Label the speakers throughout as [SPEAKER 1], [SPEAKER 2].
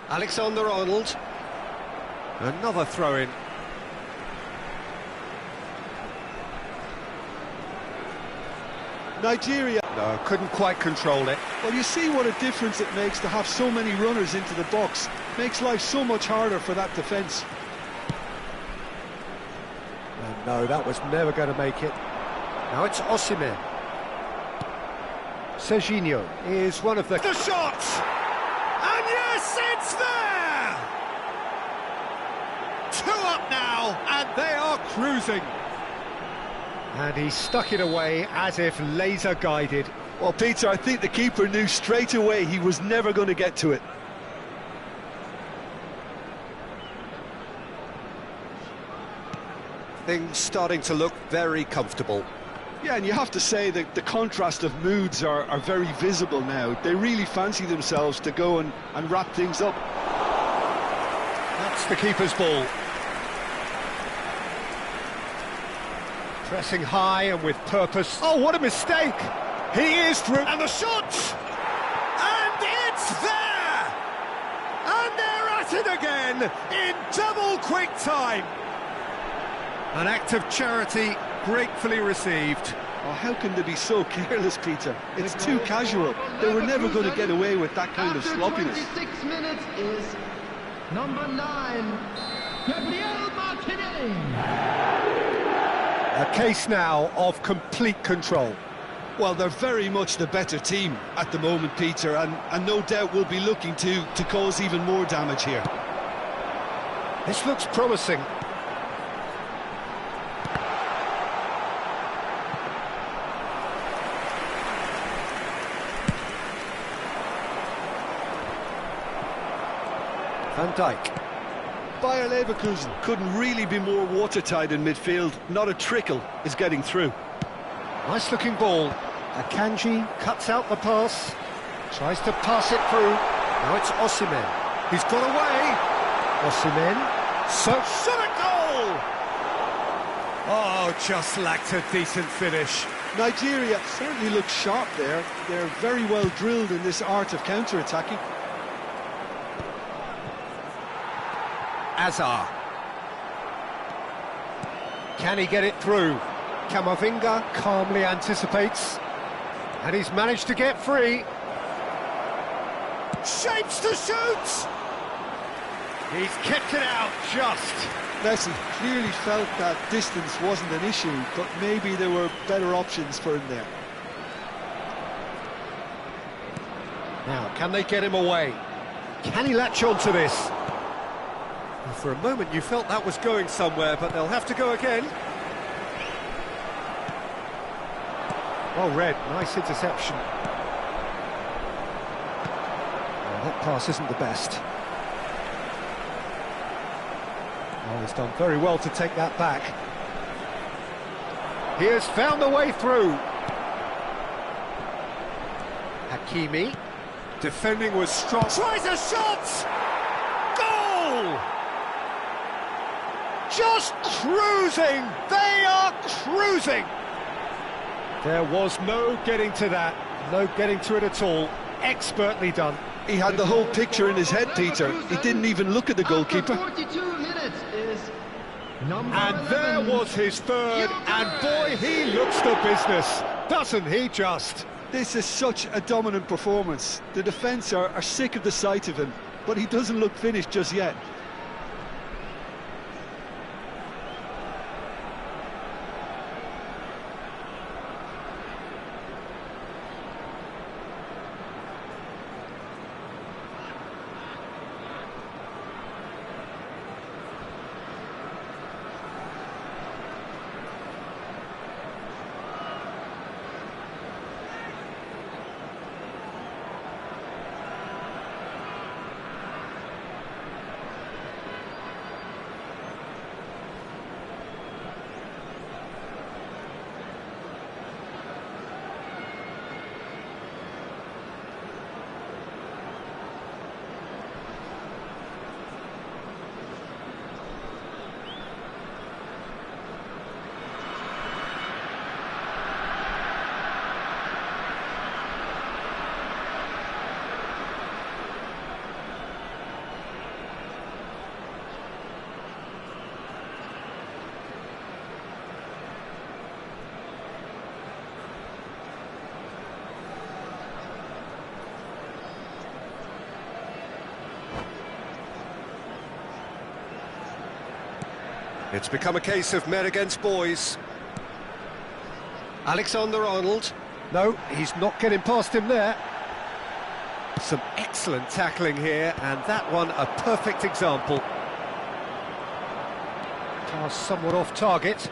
[SPEAKER 1] Alexander-Arnold. Another throw-in.
[SPEAKER 2] Nigeria.
[SPEAKER 1] No, couldn't quite control it.
[SPEAKER 2] Well, you see what a difference it makes to have so many runners into the box. Makes life so much harder for that defence.
[SPEAKER 1] No, that was never going to make it. Now it's Osimhen. Serginho is one of the
[SPEAKER 3] shot! And yes, it's there! 2 up now, and they are cruising.
[SPEAKER 1] And he stuck it away as if laser-guided.
[SPEAKER 2] Well, Peter, I think the keeper knew straight away he was never going to get to it.
[SPEAKER 1] Things starting to look very comfortable.
[SPEAKER 2] Yeah, and you have to say that the contrast of moods are very visible now. They really fancy themselves to go and wrap things up.
[SPEAKER 1] That's the keeper's ball. Pressing high and with purpose. Oh, what a mistake! He is through.
[SPEAKER 3] And the shot! And it's there! And they're at it again in double quick time.
[SPEAKER 1] An act of charity gratefully received.
[SPEAKER 2] Oh, how can they be so careless, Peter? It's too casual. They were never going to get away with that kind of sloppiness.
[SPEAKER 4] 26 minutes is number 9, Gabriel Martinelli.
[SPEAKER 1] A case now of complete control.
[SPEAKER 2] Well, they're very much the better team at the moment, Peter, and no doubt will be looking to cause even more damage here.
[SPEAKER 1] This looks promising. Van Dijk.
[SPEAKER 2] Bayer Leverkusen couldn't really be more watertight in midfield. Not a trickle is getting through.
[SPEAKER 1] Nice looking ball. Akanji cuts out the pass. Tries to pass it through. Now it's Osimhen. He's got away. Osimhen.
[SPEAKER 3] Shot a goal! Oh, just lacked a decent finish.
[SPEAKER 2] Nigeria certainly looks sharp there. They're very well drilled in this art of counter-attacking.
[SPEAKER 1] Azar. Can he get it through? Camavinga calmly anticipates. And he's managed to get free.
[SPEAKER 3] Shapes to shoot! He's kept it out just.
[SPEAKER 2] Messi clearly felt that distance wasn't an issue, but maybe there were better options for him there.
[SPEAKER 1] Now, can they get him away? Can he latch on to this? For a moment you felt that was going somewhere, but they'll have to go again. Well read, nice interception. Oh, that pass isn't the best. Oh, he's done very well to take that back. He has found a way through. Hakimi. Defending was strong.
[SPEAKER 3] Tries a shot! Goal! Just cruising! They are cruising!
[SPEAKER 1] There was no getting to that, no getting to it at all. Expertly done.
[SPEAKER 2] He had the whole picture in his head, Peter. He didn't even look at the goalkeeper.
[SPEAKER 4] 42 minutes is number
[SPEAKER 1] And there
[SPEAKER 4] 11.
[SPEAKER 1] was his third, and boy, he looks the business, doesn't he just?
[SPEAKER 2] This is such a dominant performance. The defence are sick of the sight of him, but he doesn't look finished just yet.
[SPEAKER 1] It's become a case of men against boys. Alexander-Arnold. No, he's not getting past him there. Some excellent tackling here, and that one a perfect example. Pass somewhat off target.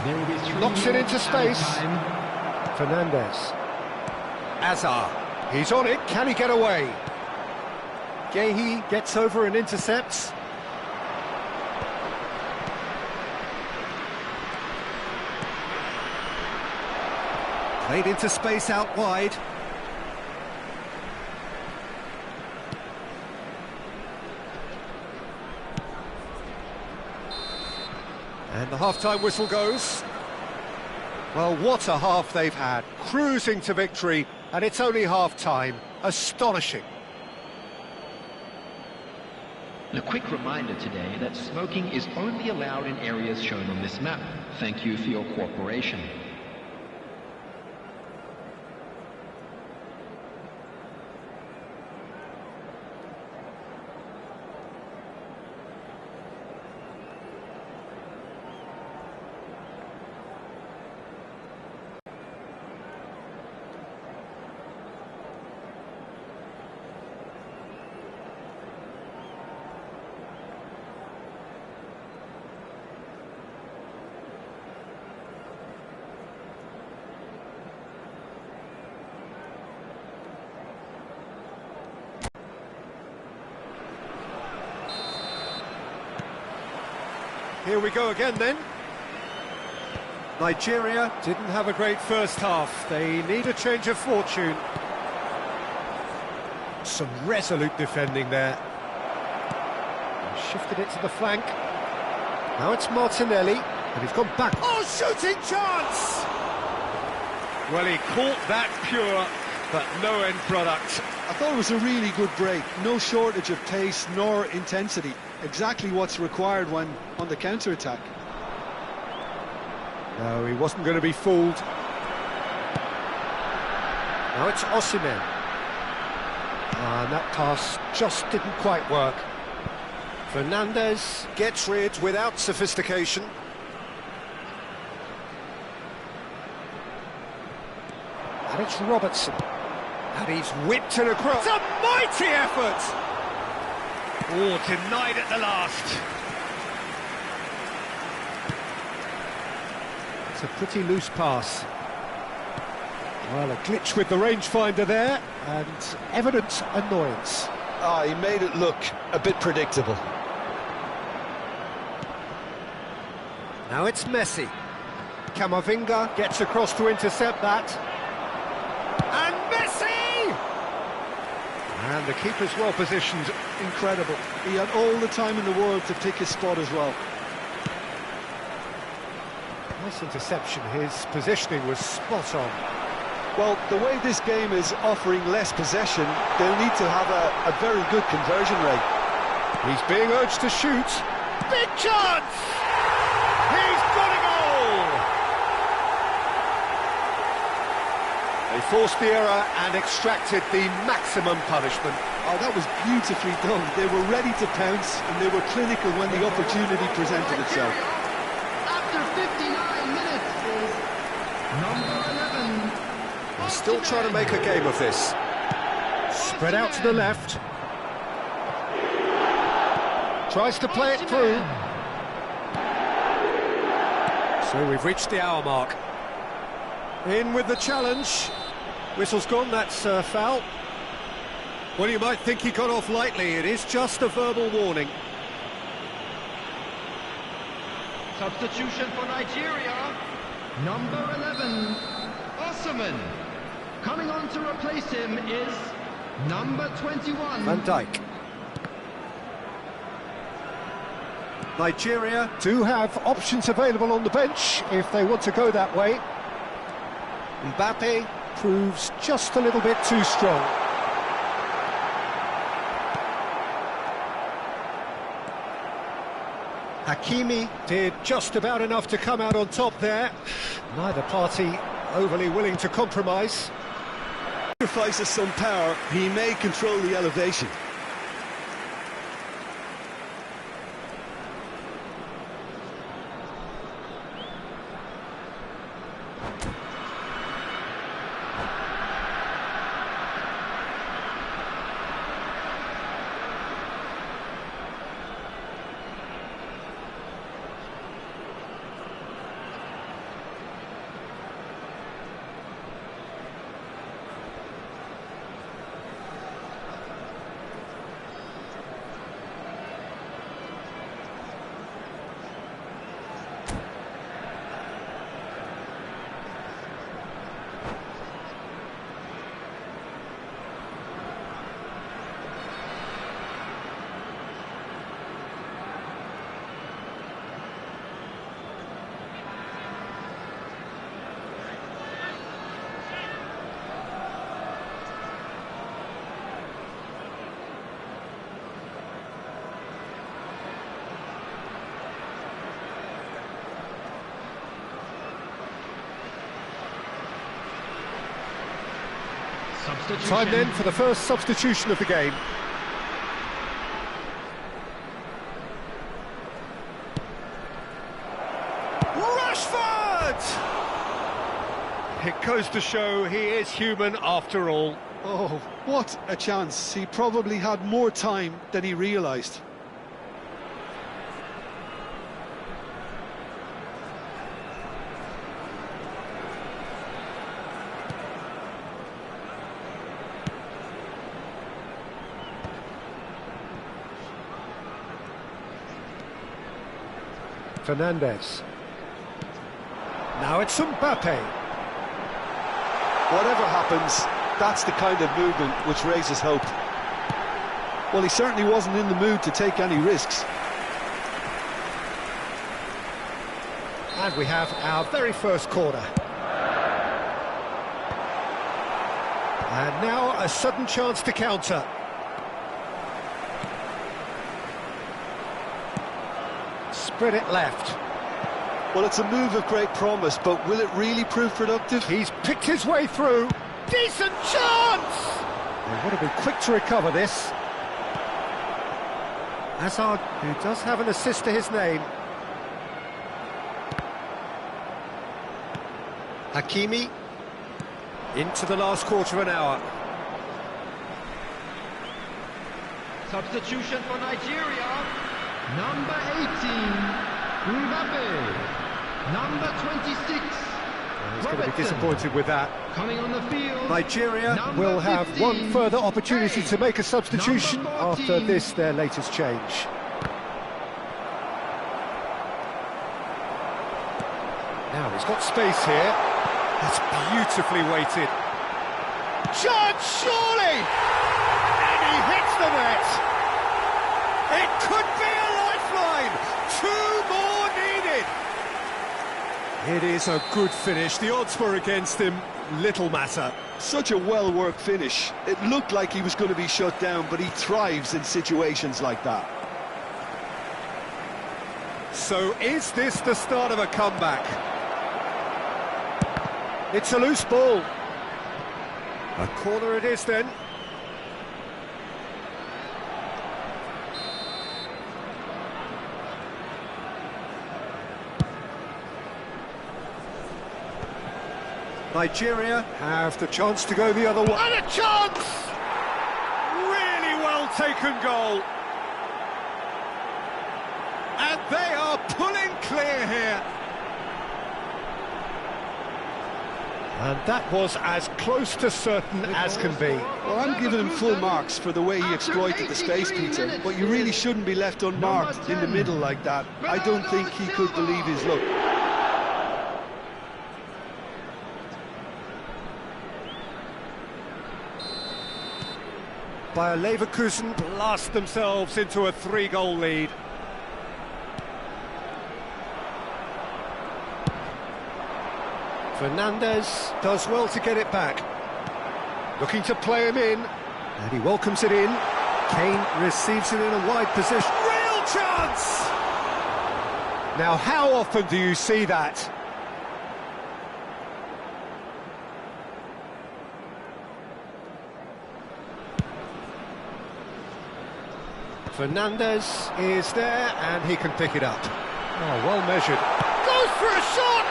[SPEAKER 4] There will be 3
[SPEAKER 1] Knocks it into
[SPEAKER 4] minutes added
[SPEAKER 1] space.
[SPEAKER 4] time.
[SPEAKER 1] Fernandez. Azar. He's on it. Can he get away? Gehi gets over and intercepts. Played into space out wide. And the half-time whistle goes. Well, what a half they've had. Cruising to victory, and it's only half-time. Astonishing.
[SPEAKER 5] A quick reminder today that smoking is only allowed in areas shown on this map. Thank you for your cooperation.
[SPEAKER 1] Here we go again then. Nigeria didn't have a great first half. They need a change of fortune. Some resolute defending there. Shifted it to the flank. Now it's Martinelli, and he's gone back. Oh, shooting chance! Well, he caught that pure, but no end product.
[SPEAKER 2] I thought it was a really good break. No shortage of pace nor intensity. Exactly what's required when on the counter-attack.
[SPEAKER 1] No, he wasn't going to be fooled. Now it's Osimhen. And that pass just didn't quite work. Fernandez gets rid without sophistication. And it's Robertson. And he's whipped it across. It's a mighty effort! Oh, denied at the last. It's a pretty loose pass. Well, a glitch with the rangefinder there, and evident annoyance.
[SPEAKER 2] He made it look a bit predictable.
[SPEAKER 1] Now it's Messi. Camavinga gets across to intercept that. And Messi! And the keeper's well positioned.
[SPEAKER 2] Incredible. He had all the time in the world to pick his spot as well.
[SPEAKER 1] Nice interception. His positioning was spot on.
[SPEAKER 2] Well, the way this game is offering less possession, they'll need to have a very good conversion rate.
[SPEAKER 1] He's being urged to shoot. Big chance! He's got a goal! They forced the error and extracted the maximum punishment.
[SPEAKER 2] Oh, that was beautifully done. They were ready to pounce, and they were clinical when the opportunity presented itself.
[SPEAKER 4] After 59 minutes is number 11.
[SPEAKER 1] He's still trying to make a game of this. Spread out to the left. Tries to play it through. So we've reached the hour mark. In with the challenge. Whistle's gone, that's a foul. Well, you might think he got off lightly. It is just a verbal warning.
[SPEAKER 4] Substitution for Nigeria. Number 11, Osimhen. Coming on to replace him is number 21.
[SPEAKER 1] Van Dijk. Nigeria do have options available on the bench if they want to go that way. Mbappe proves just a little bit too strong. Hakimi did just about enough to come out on top there. Neither party overly willing to compromise.
[SPEAKER 2] Sacrifices some power, he may control the elevation.
[SPEAKER 4] Substitution.
[SPEAKER 1] Time then for the first substitution of the game.
[SPEAKER 3] Rashford! It goes to show he is human after all.
[SPEAKER 2] Oh, what a chance. He probably had more time than he realised.
[SPEAKER 1] Fernandes. Now it's Mbappe.
[SPEAKER 2] Whatever happens, that's the kind of movement which raises hope. Well, he certainly wasn't in the mood to take any risks.
[SPEAKER 1] And we have our very first corner. And now a sudden chance to counter. Spread it left.
[SPEAKER 2] Well, it's a move of great promise, but will it really prove productive?
[SPEAKER 1] He's picked his way through. Decent chance! They would have been quick to recover this. Hazard, who does have an assist to his name. Hakimi. Into the last quarter of an hour.
[SPEAKER 4] Substitution for Nigeria. Number 18, Mbappe. Number 26,
[SPEAKER 1] He's going to be disappointed with that.
[SPEAKER 4] Coming on the field,
[SPEAKER 1] Nigeria
[SPEAKER 4] number
[SPEAKER 1] will have
[SPEAKER 4] 15,
[SPEAKER 1] one further opportunity to make a substitution
[SPEAKER 4] number
[SPEAKER 1] after
[SPEAKER 4] 14.
[SPEAKER 1] this, their latest change. Now he's got space here. That's beautifully weighted. Chance, surely! And he hits the net! It could be a lifeline! Two more needed! It is a good finish. The odds were against him. Little matter.
[SPEAKER 2] Such a well-worked finish. It looked like he was going to be shut down, but he thrives in situations like that.
[SPEAKER 1] So is this the start of a comeback? It's a loose ball. A corner it is then. Nigeria have the chance to go the other way. And a chance!
[SPEAKER 3] Really well taken goal. And they are pulling clear here.
[SPEAKER 1] And that was as close to certain as can be.
[SPEAKER 2] Well, I'm giving him full marks for the way he exploited the space, Peter, but you really shouldn't be left unmarked in the middle like that. I don't think he could believe his luck.
[SPEAKER 1] Bayer Leverkusen blast themselves into a 3-goal lead. Fernandes does well to get it back. Looking to play him in, and he welcomes it in. Kane receives it in a wide position.
[SPEAKER 3] Real chance!
[SPEAKER 1] Now, how often do you see that? Fernandes is there, and he can pick it up. Oh, well measured. Goes for a shot!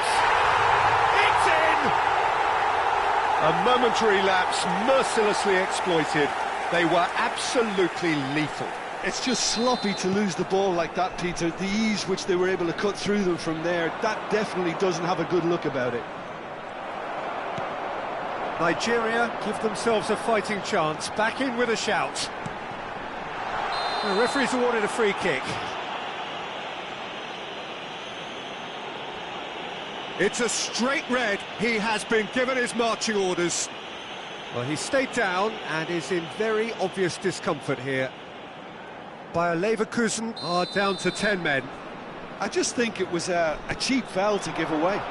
[SPEAKER 1] It's in! A momentary lapse, mercilessly exploited. They were absolutely lethal.
[SPEAKER 2] It's just sloppy to lose the ball like that, Peter. The ease which they were able to cut through them from there, that definitely doesn't have a good look about it.
[SPEAKER 1] Nigeria give themselves a fighting chance, back in with a shout. The referee's awarded a free kick.
[SPEAKER 3] It's a straight red. He has been given his marching orders.
[SPEAKER 1] Well, he stayed down and is in very obvious discomfort here. Bayer Leverkusen are down to 10 men.
[SPEAKER 2] I just think it was a cheap foul to give away.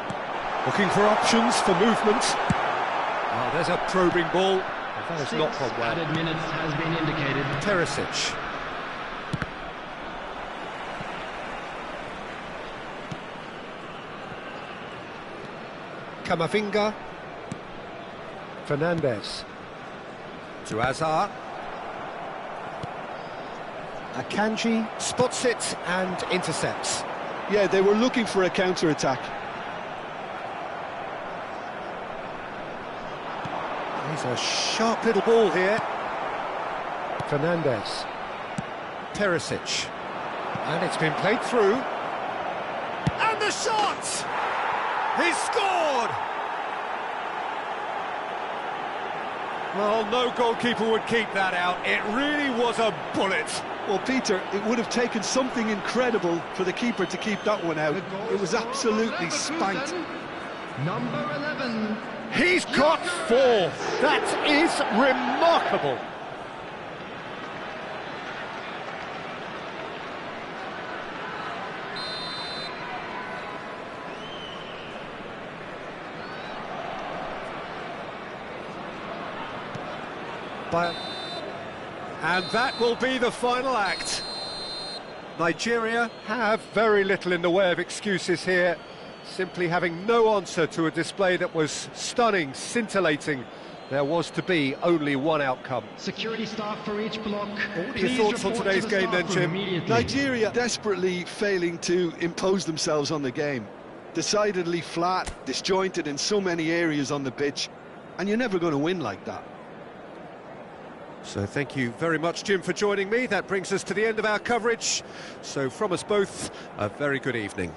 [SPEAKER 1] Looking for options for movement. Oh, there's a probing ball. That has not gone well.
[SPEAKER 4] Added minutes has been indicated.
[SPEAKER 1] Teresic. Camavinga. Fernandes. To Azar. Akanji spots it and intercepts.
[SPEAKER 2] Yeah, they were looking for a counter-attack.
[SPEAKER 1] He's a sharp little ball here. Fernandez. Perisic. And it's been played through.
[SPEAKER 3] And the shot! He's scored! Well, no goalkeeper would keep that out. It really was a bullet.
[SPEAKER 2] Well, Peter, it would have taken something incredible for the keeper to keep that one out. It was absolutely spanked.
[SPEAKER 4] Number 11.
[SPEAKER 1] He's got 4. That is remarkable. And that will be the final act. Nigeria have very little in the way of excuses here, simply having no answer to a display that was stunning, scintillating. There was to be only one outcome.
[SPEAKER 4] Security staff for each block.
[SPEAKER 1] What are your thoughts on today's game then, Jim?
[SPEAKER 2] Nigeria desperately failing to impose themselves on the game. Decidedly flat, disjointed in so many areas on the pitch, and you're never going to win like that.
[SPEAKER 1] So thank you very much, Jim, for joining me. That brings us to the end of our coverage. So from us both, a very good evening.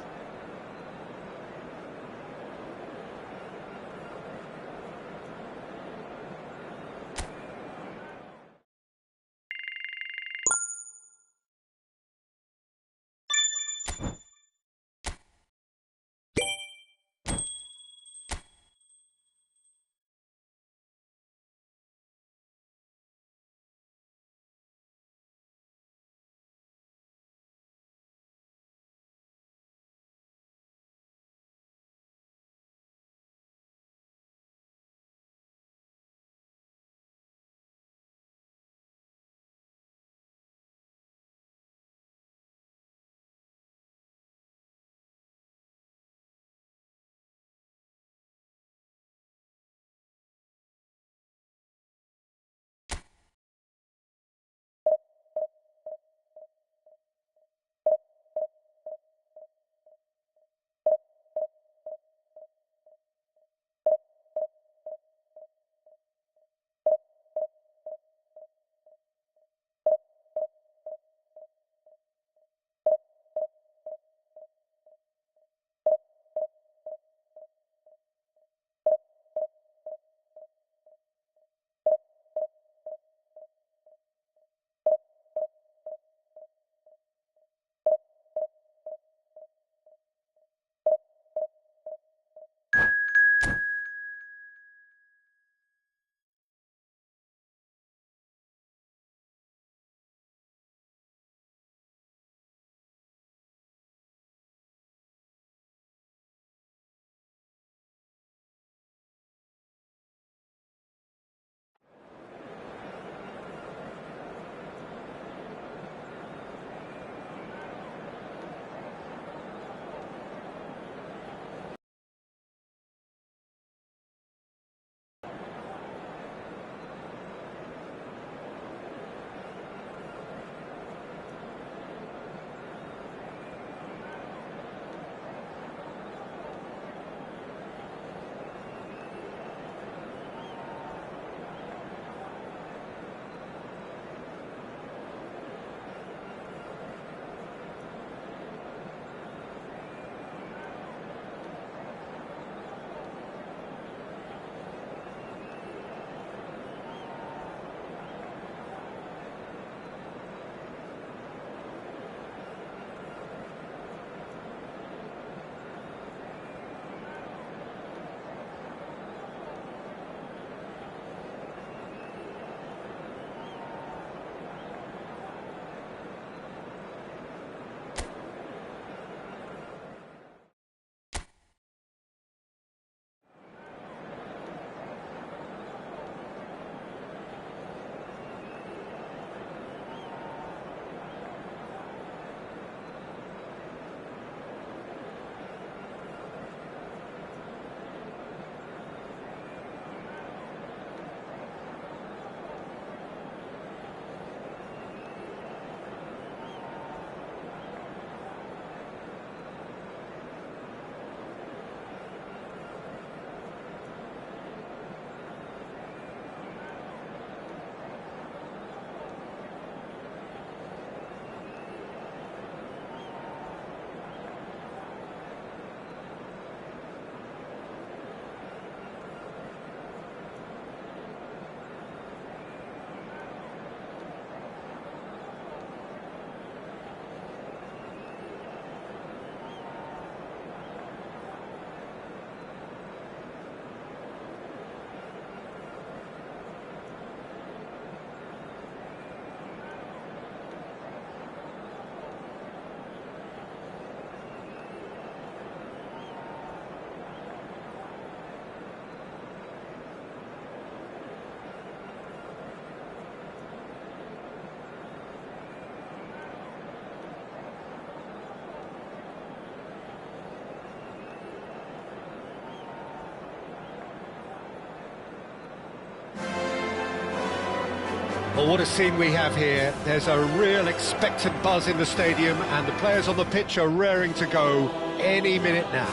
[SPEAKER 1] Well, what a scene we have here. There's a real expectant buzz in the stadium, and the players on the pitch are raring to go any minute now.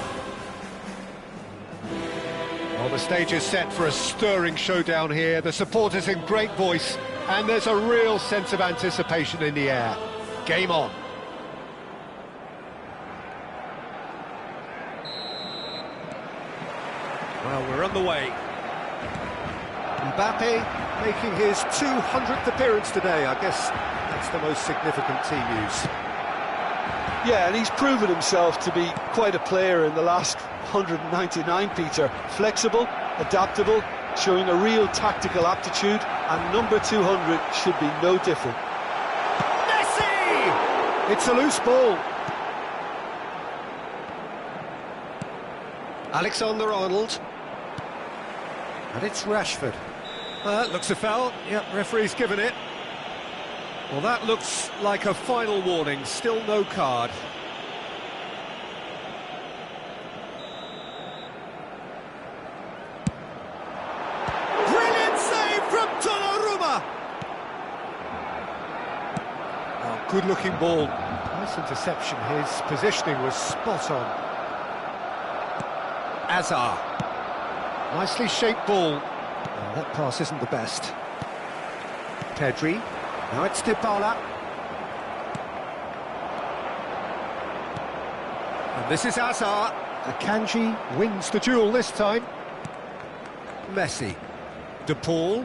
[SPEAKER 1] Well, the stage is set for a stirring showdown here. The supporters in great voice, and there's a real sense of anticipation in the air. Game on. Well, we're on the way. Mbappe making his 200th appearance today. I guess that's the most significant team news.
[SPEAKER 2] Yeah, and he's proven himself to be quite a player in the last 199, Peter. Flexible, adaptable, showing a real tactical aptitude, and number 200 should be no different.
[SPEAKER 1] Messi! It's a loose ball. Alexander-Arnold. And it's Rashford. Looks a foul. Yep, referee's given it. Well, that looks like a final warning. Still no card.
[SPEAKER 3] Brilliant save from Donnarumma.
[SPEAKER 1] Oh, good-looking ball. Nice interception. His positioning was spot on. Azar. Nicely shaped ball. Oh, that pass isn't the best. Pedri. Now it's Dybala. And this is Azar. Akanji wins the duel this time. Messi. De Paul.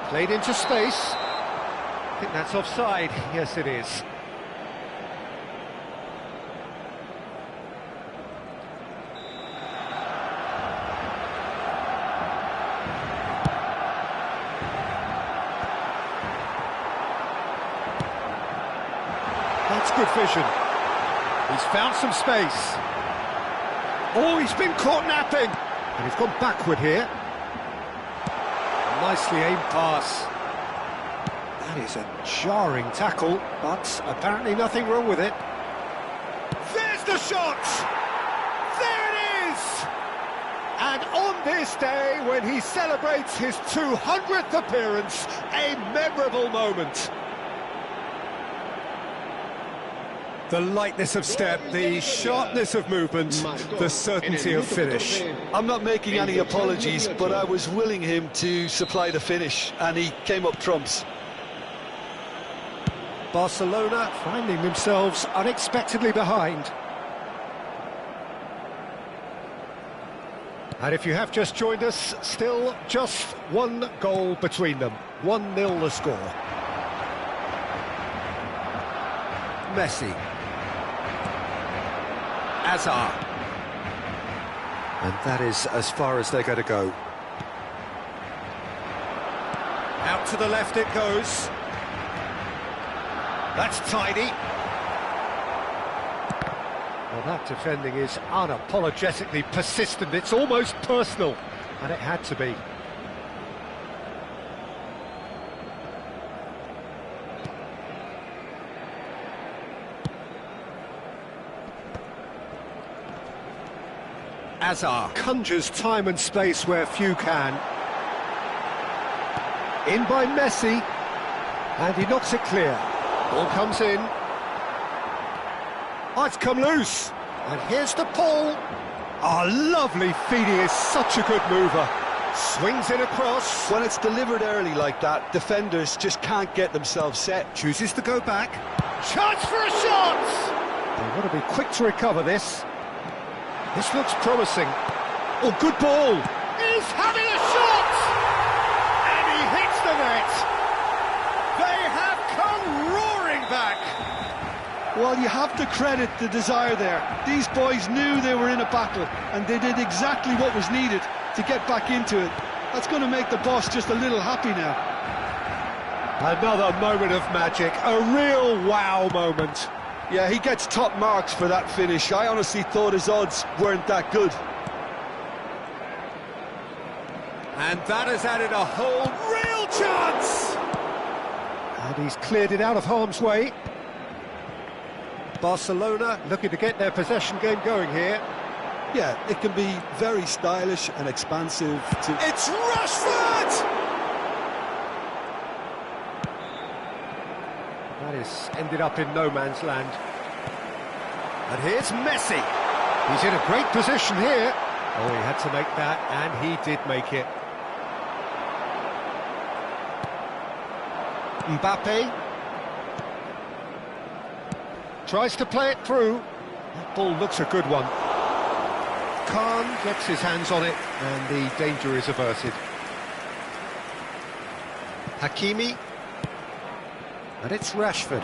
[SPEAKER 1] Played into space. I think that's offside. Yes, it is. That's good vision. He's found some space. Oh, he's been caught napping. And he's gone backward here. Nicely aimed pass. That is a jarring tackle, but apparently nothing wrong with it.
[SPEAKER 3] There's the shot! There it is!
[SPEAKER 1] And on this day, when he celebrates his 200th appearance, a memorable moment. The lightness of step, the sharpness of movement, the certainty of finish.
[SPEAKER 2] I'm not making any apologies, but I was willing him to supply the finish, and he came up trumps.
[SPEAKER 1] Barcelona finding themselves unexpectedly behind. And if you have just joined us, still just one goal between them. 1-0 the score. Messi. Azar. And that is as far as they're going to go. Out to the left it goes. That's tidy. Well, that defending is unapologetically persistent. It's almost personal, and it had to be. Azar conjures time and space where few can. In by Messi, and he knocks it clear. Ball comes in. Oh, it's come loose. And here's the Paul. Oh, lovely feed. He is such a good mover. Swings it across.
[SPEAKER 2] When it's delivered early like that, defenders just can't get themselves set.
[SPEAKER 1] Chooses to go back. Chance for a shot! They've got to be quick to recover this. This looks promising. Oh, good ball.
[SPEAKER 3] He's having a shot! And he hits the net. They have come roaring back.
[SPEAKER 2] Well, you have to credit the desire there. These boys knew they were in a battle, and they did exactly what was needed to get back into it. That's going to make the boss just a little happy now.
[SPEAKER 1] Another moment of magic, a real wow moment.
[SPEAKER 2] Yeah, he gets top marks for that finish. I honestly thought his odds weren't that good.
[SPEAKER 1] And that has added a whole real chance! And he's cleared it out of harm's way. Barcelona looking to get their possession game going here.
[SPEAKER 2] Yeah, it can be very stylish and expansive.
[SPEAKER 3] It's Rashford!
[SPEAKER 1] That is ended up in no man's land. And here's Messi. He's in a great position here. Oh, he had to make that, and he did make it. Mbappe tries to play it through. That ball looks a good one. Khan gets his hands on it, and the danger is averted. Hakimi. And it's Rashford.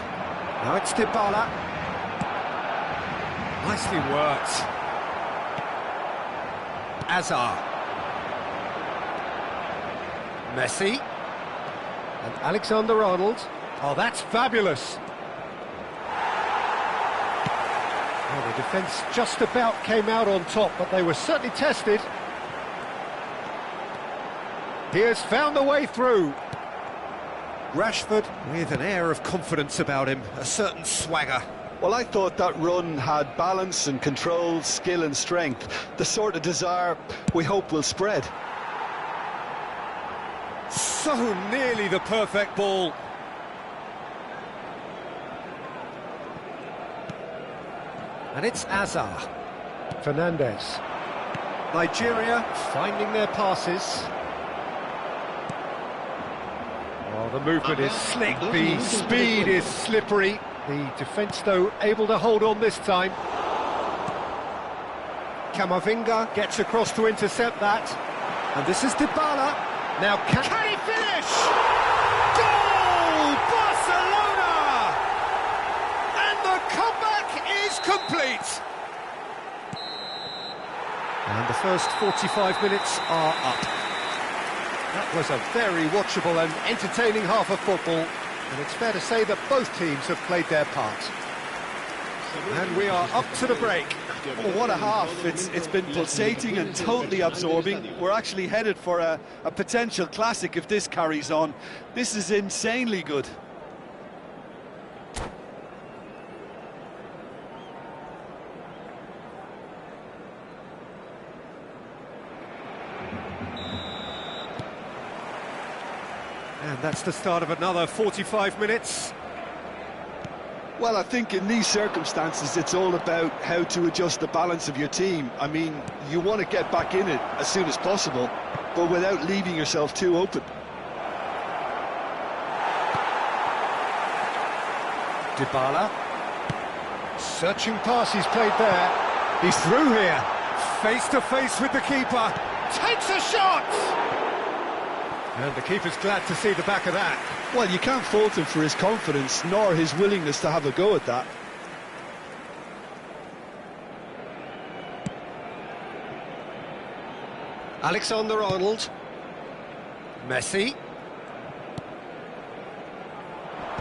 [SPEAKER 1] Now it's Dybala. Nicely worked. Hazard. Messi. And Alexander-Arnold. Oh, that's fabulous. Well, the defence just about came out on top, but they were certainly tested. He has found a way through. Rashford with an air of confidence about him, a certain swagger.
[SPEAKER 2] Well, I thought that run had balance and control, skill and strength, the sort of desire we hope will spread.
[SPEAKER 1] So nearly the perfect ball. And it's Hazard. Fernandez. Nigeria finding their passes. Oh, the movement is slick, the speed is slippery. The defence, though, able to hold on this time. Camavinga gets across to intercept that. And this is Dybala. Now, can he finish? Goal! Barcelona! And the comeback is complete. And the first 45 minutes are up. That was a very watchable and entertaining half of football. And it's fair to say that both teams have played their part. And we are up to the break.
[SPEAKER 2] Oh, what a half. It's been pulsating and totally absorbing. We're actually headed for a potential classic if this carries on. This is insanely good.
[SPEAKER 1] And that's the start of another 45 minutes.
[SPEAKER 2] Well, I think in these circumstances, it's all about how to adjust the balance of your team. I mean, you want to get back in it as soon as possible, but without leaving yourself too open.
[SPEAKER 1] Dybala. Searching pass, he's played there. He's through here. Face to face with the keeper. Takes a shot! And the keeper's glad to see the back of that.
[SPEAKER 2] Well, you can't fault him for his confidence, nor his willingness to have a go at that.
[SPEAKER 1] Alexander-Arnold. Messi.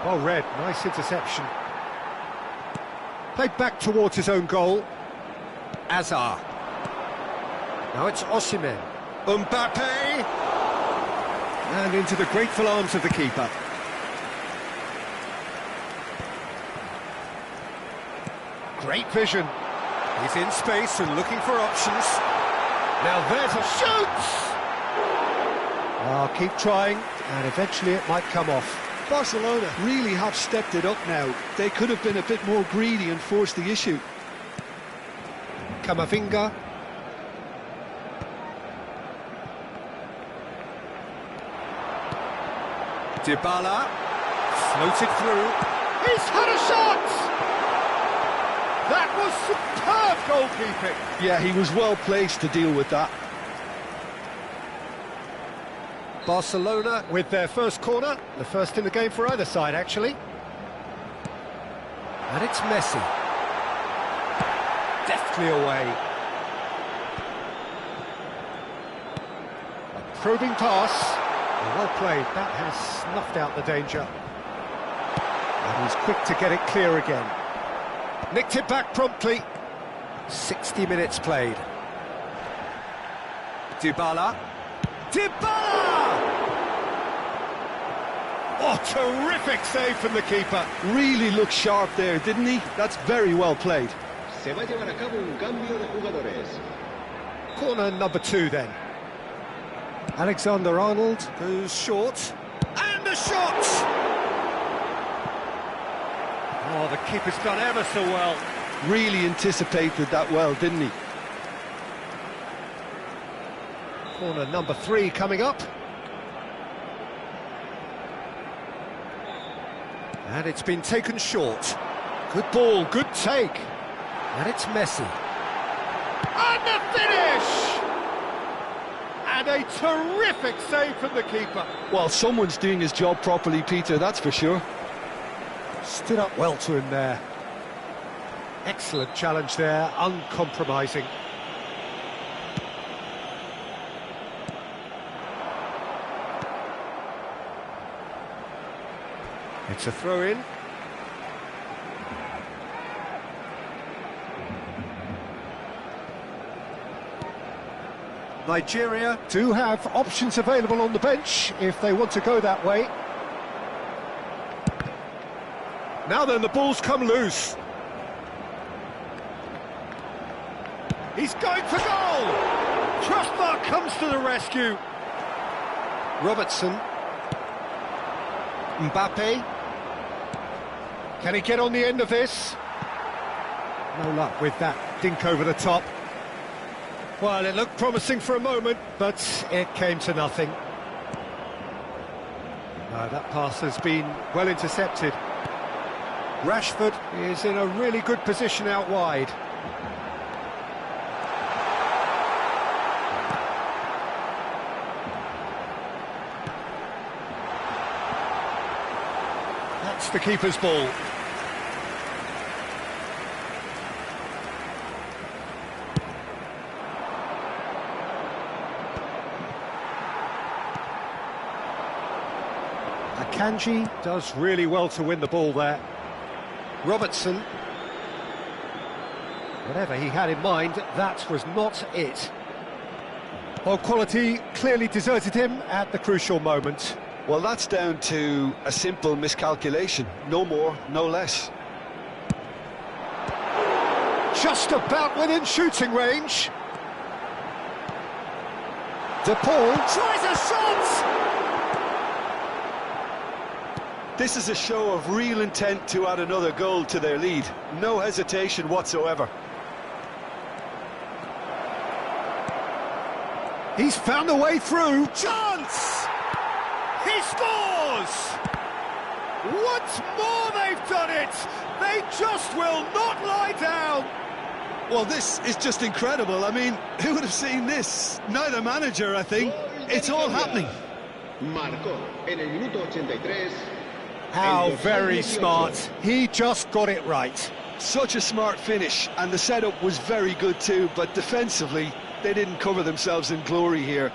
[SPEAKER 1] Well read, nice interception. Played back towards his own goal. Hazard. Now it's Osimhen. Mbappe. And into the grateful arms of the keeper. Great vision. He's in space and looking for options. Now there's a shoot! Oh, keep trying, and eventually it might come off.
[SPEAKER 2] Barcelona really have stepped it up now. They could have been a bit more greedy and forced the issue.
[SPEAKER 1] Camavinga. Dybala, floated through, he's had a shot! That was superb goalkeeping!
[SPEAKER 2] Yeah, he was well placed to deal with that.
[SPEAKER 1] Barcelona with their first corner, the first in the game for either side actually. And it's Messi. Deftly away. A probing pass. Well played, that has snuffed out the danger. And he's quick to get it clear again. Nicked it back promptly. 60 minutes played. Dybala. Dybala! Oh, terrific save from the keeper.
[SPEAKER 2] Really looked sharp there, didn't he? That's very well played.
[SPEAKER 6] Se va a llevar a cabo un cambio de jugadores.
[SPEAKER 1] Corner number 2 then. Alexander-Arnold goes short, and a shot! Oh, the keeper's done ever so well.
[SPEAKER 2] Really anticipated that well, didn't he?
[SPEAKER 1] Corner number 3 coming up. And it's been taken short. Good ball, good take. And it's Messi. And the finish! And a terrific save from the keeper.
[SPEAKER 2] Well, someone's doing his job properly, Peter, that's for sure.
[SPEAKER 1] Stood up well to him there. Excellent challenge there, uncompromising. It's a throw-in. Nigeria do have options available on the bench if they want to go that way. Now then, the ball's come loose. He's going for goal! Crossbar comes to the rescue. Robertson. Mbappe. Can he get on the end of this? No luck with that dink over the top. Well, it looked promising for a moment, but it came to nothing. No, that pass has been well intercepted. Rashford is in a really good position out wide. That's the keeper's ball. Akanji does really well to win the ball there. Robertson. Whatever he had in mind, that was not it. Well, quality clearly deserted him at the crucial moment.
[SPEAKER 2] Well, that's down to a simple miscalculation. No more, no less.
[SPEAKER 1] Just about within shooting range. De Paul tries a shot!
[SPEAKER 2] This is a show of real intent to add another goal to their lead. No hesitation whatsoever.
[SPEAKER 1] He's found a way through. Chance! He scores! Once more they've done it! They just will not lie down!
[SPEAKER 2] Well, this is just incredible. I mean, who would have seen this? Neither manager, I think. It's all happening.
[SPEAKER 6] Marcó en el minuto 83.
[SPEAKER 1] How very smart. He just got it right.
[SPEAKER 2] Such a smart finish, and the setup was very good too, but defensively, they didn't cover themselves in glory here.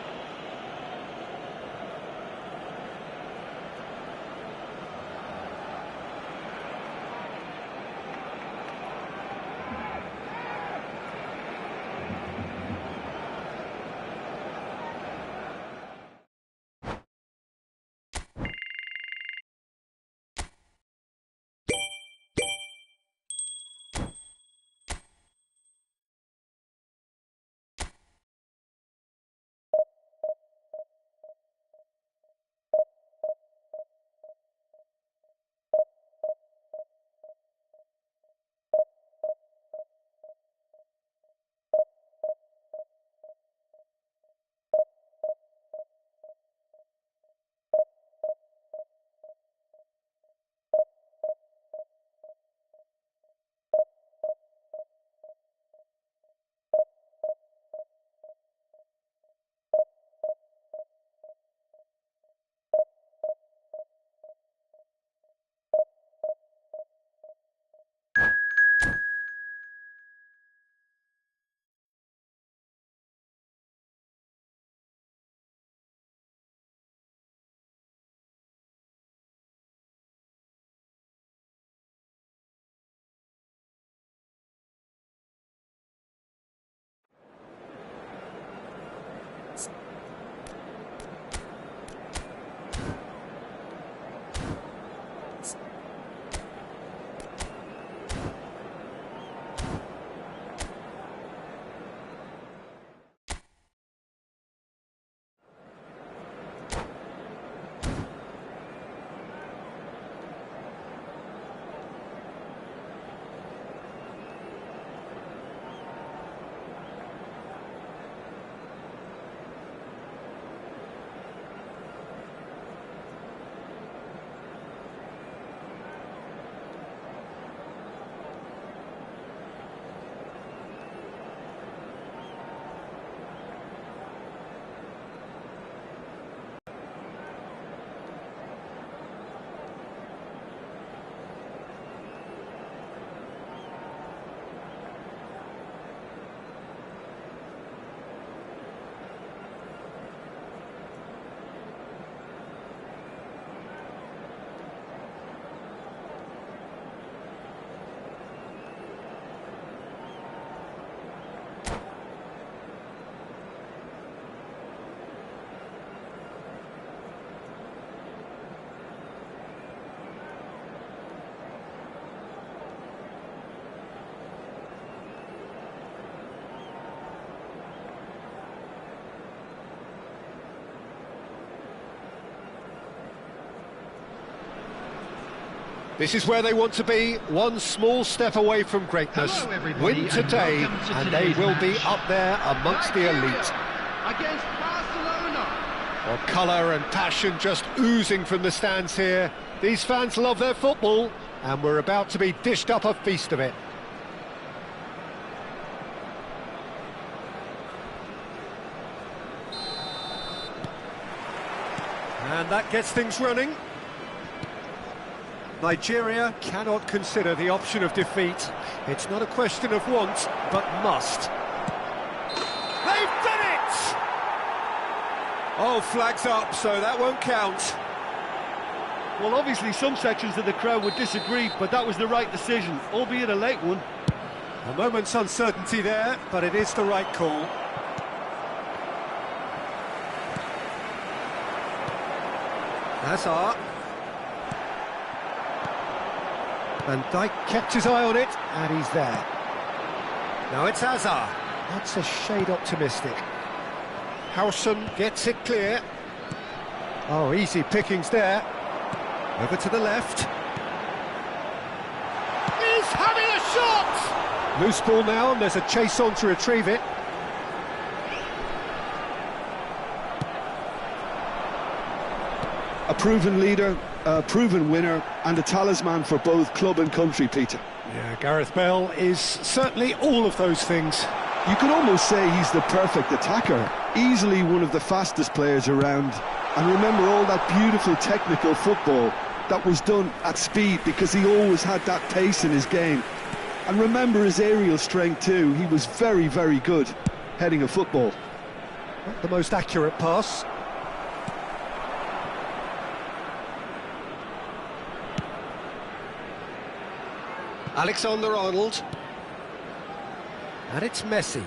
[SPEAKER 1] This is where they want to be, one small step away from greatness.
[SPEAKER 4] Hello, everybody,
[SPEAKER 1] Win today,
[SPEAKER 4] and welcome to
[SPEAKER 1] and they
[SPEAKER 4] today's
[SPEAKER 1] will be
[SPEAKER 4] match.
[SPEAKER 1] up there amongst the elite.
[SPEAKER 4] Against Barcelona.
[SPEAKER 1] Well, colour and passion just oozing from the stands here. These fans love their football, and we're about to be dished up a feast of it. And that gets things running. Nigeria cannot consider the option of defeat. It's not a question of want, but must.
[SPEAKER 3] They've done it! Oh, flags up, so that won't count.
[SPEAKER 2] Well, obviously some sections of the crowd would disagree, but that was the right decision, albeit a late one.
[SPEAKER 1] A moment's uncertainty there, but it is the right call. Hazard. Van Dijk kept his eye on it, and he's there. Now it's Hazard. That's a shade optimistic. Howson gets it clear. Oh, easy pickings there. Over to the left.
[SPEAKER 3] He's having a shot!
[SPEAKER 1] Loose ball now, and there's a chase on to retrieve it.
[SPEAKER 2] A proven leader, a proven winner, and a talisman for both club and country, Peter.
[SPEAKER 1] Yeah, Gareth Bale is certainly all of those things.
[SPEAKER 2] You could almost say he's the perfect attacker, easily one of the fastest players around. And remember all that beautiful technical football that was done at speed, because he always had that pace in his game. And remember his aerial strength too. He was very, very good heading a football.
[SPEAKER 1] Not the most accurate pass. Alexander-Arnold. And it's Messi.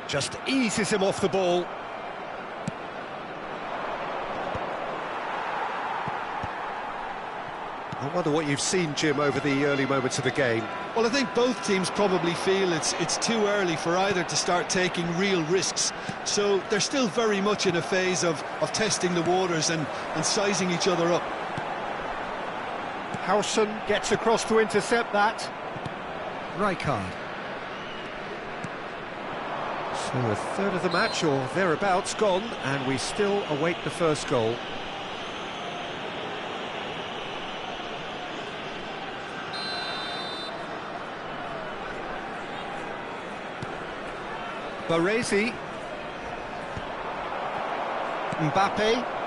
[SPEAKER 1] Just eases him off the ball. I wonder what you've seen, Jim, over the early moments of the game.
[SPEAKER 2] Well, I think both teams probably feel it's too early for either to start taking real risks. So they're still very much in a phase of testing the waters and sizing each other up.
[SPEAKER 1] Howson gets across to intercept that. Rijkaard. So a third of the match, or thereabouts, gone, and we still await the first goal. Baresi. Mbappe.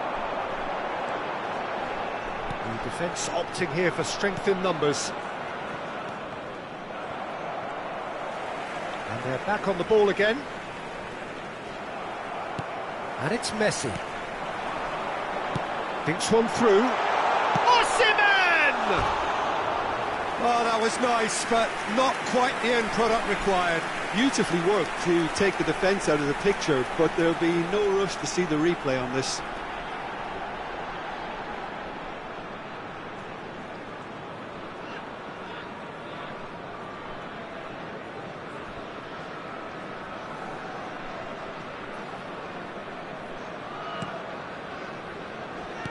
[SPEAKER 1] The defence opting here for strength in numbers. And they're back on the ball again. And it's Messi. Thinks one through.
[SPEAKER 3] Osimhen! Oh, that was nice, but not quite the end product required.
[SPEAKER 2] Beautifully worked to take the defence out of the picture, but there'll be no rush to see the replay on this.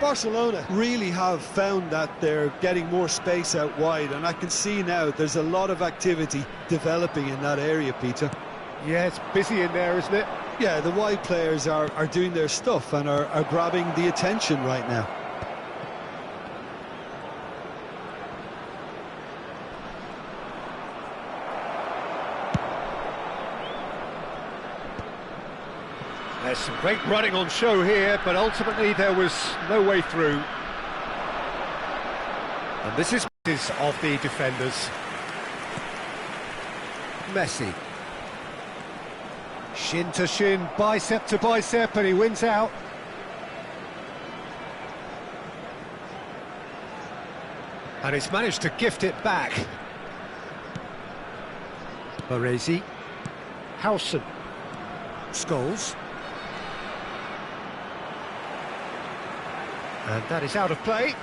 [SPEAKER 2] Barcelona really have found that they're getting more space out wide, and I can see now there's a lot of activity developing in that area, Peter.
[SPEAKER 1] Yeah, it's busy in there, isn't it?
[SPEAKER 2] Yeah, the wide players are doing their stuff and are grabbing the attention right now.
[SPEAKER 1] There's some great running on show here, but ultimately there was no way through. And this is of the defenders. Messi. Shin to shin, bicep to bicep, and he wins out. And he's managed to gift it back. Baresi. Howson. Scholes. And that is out of play.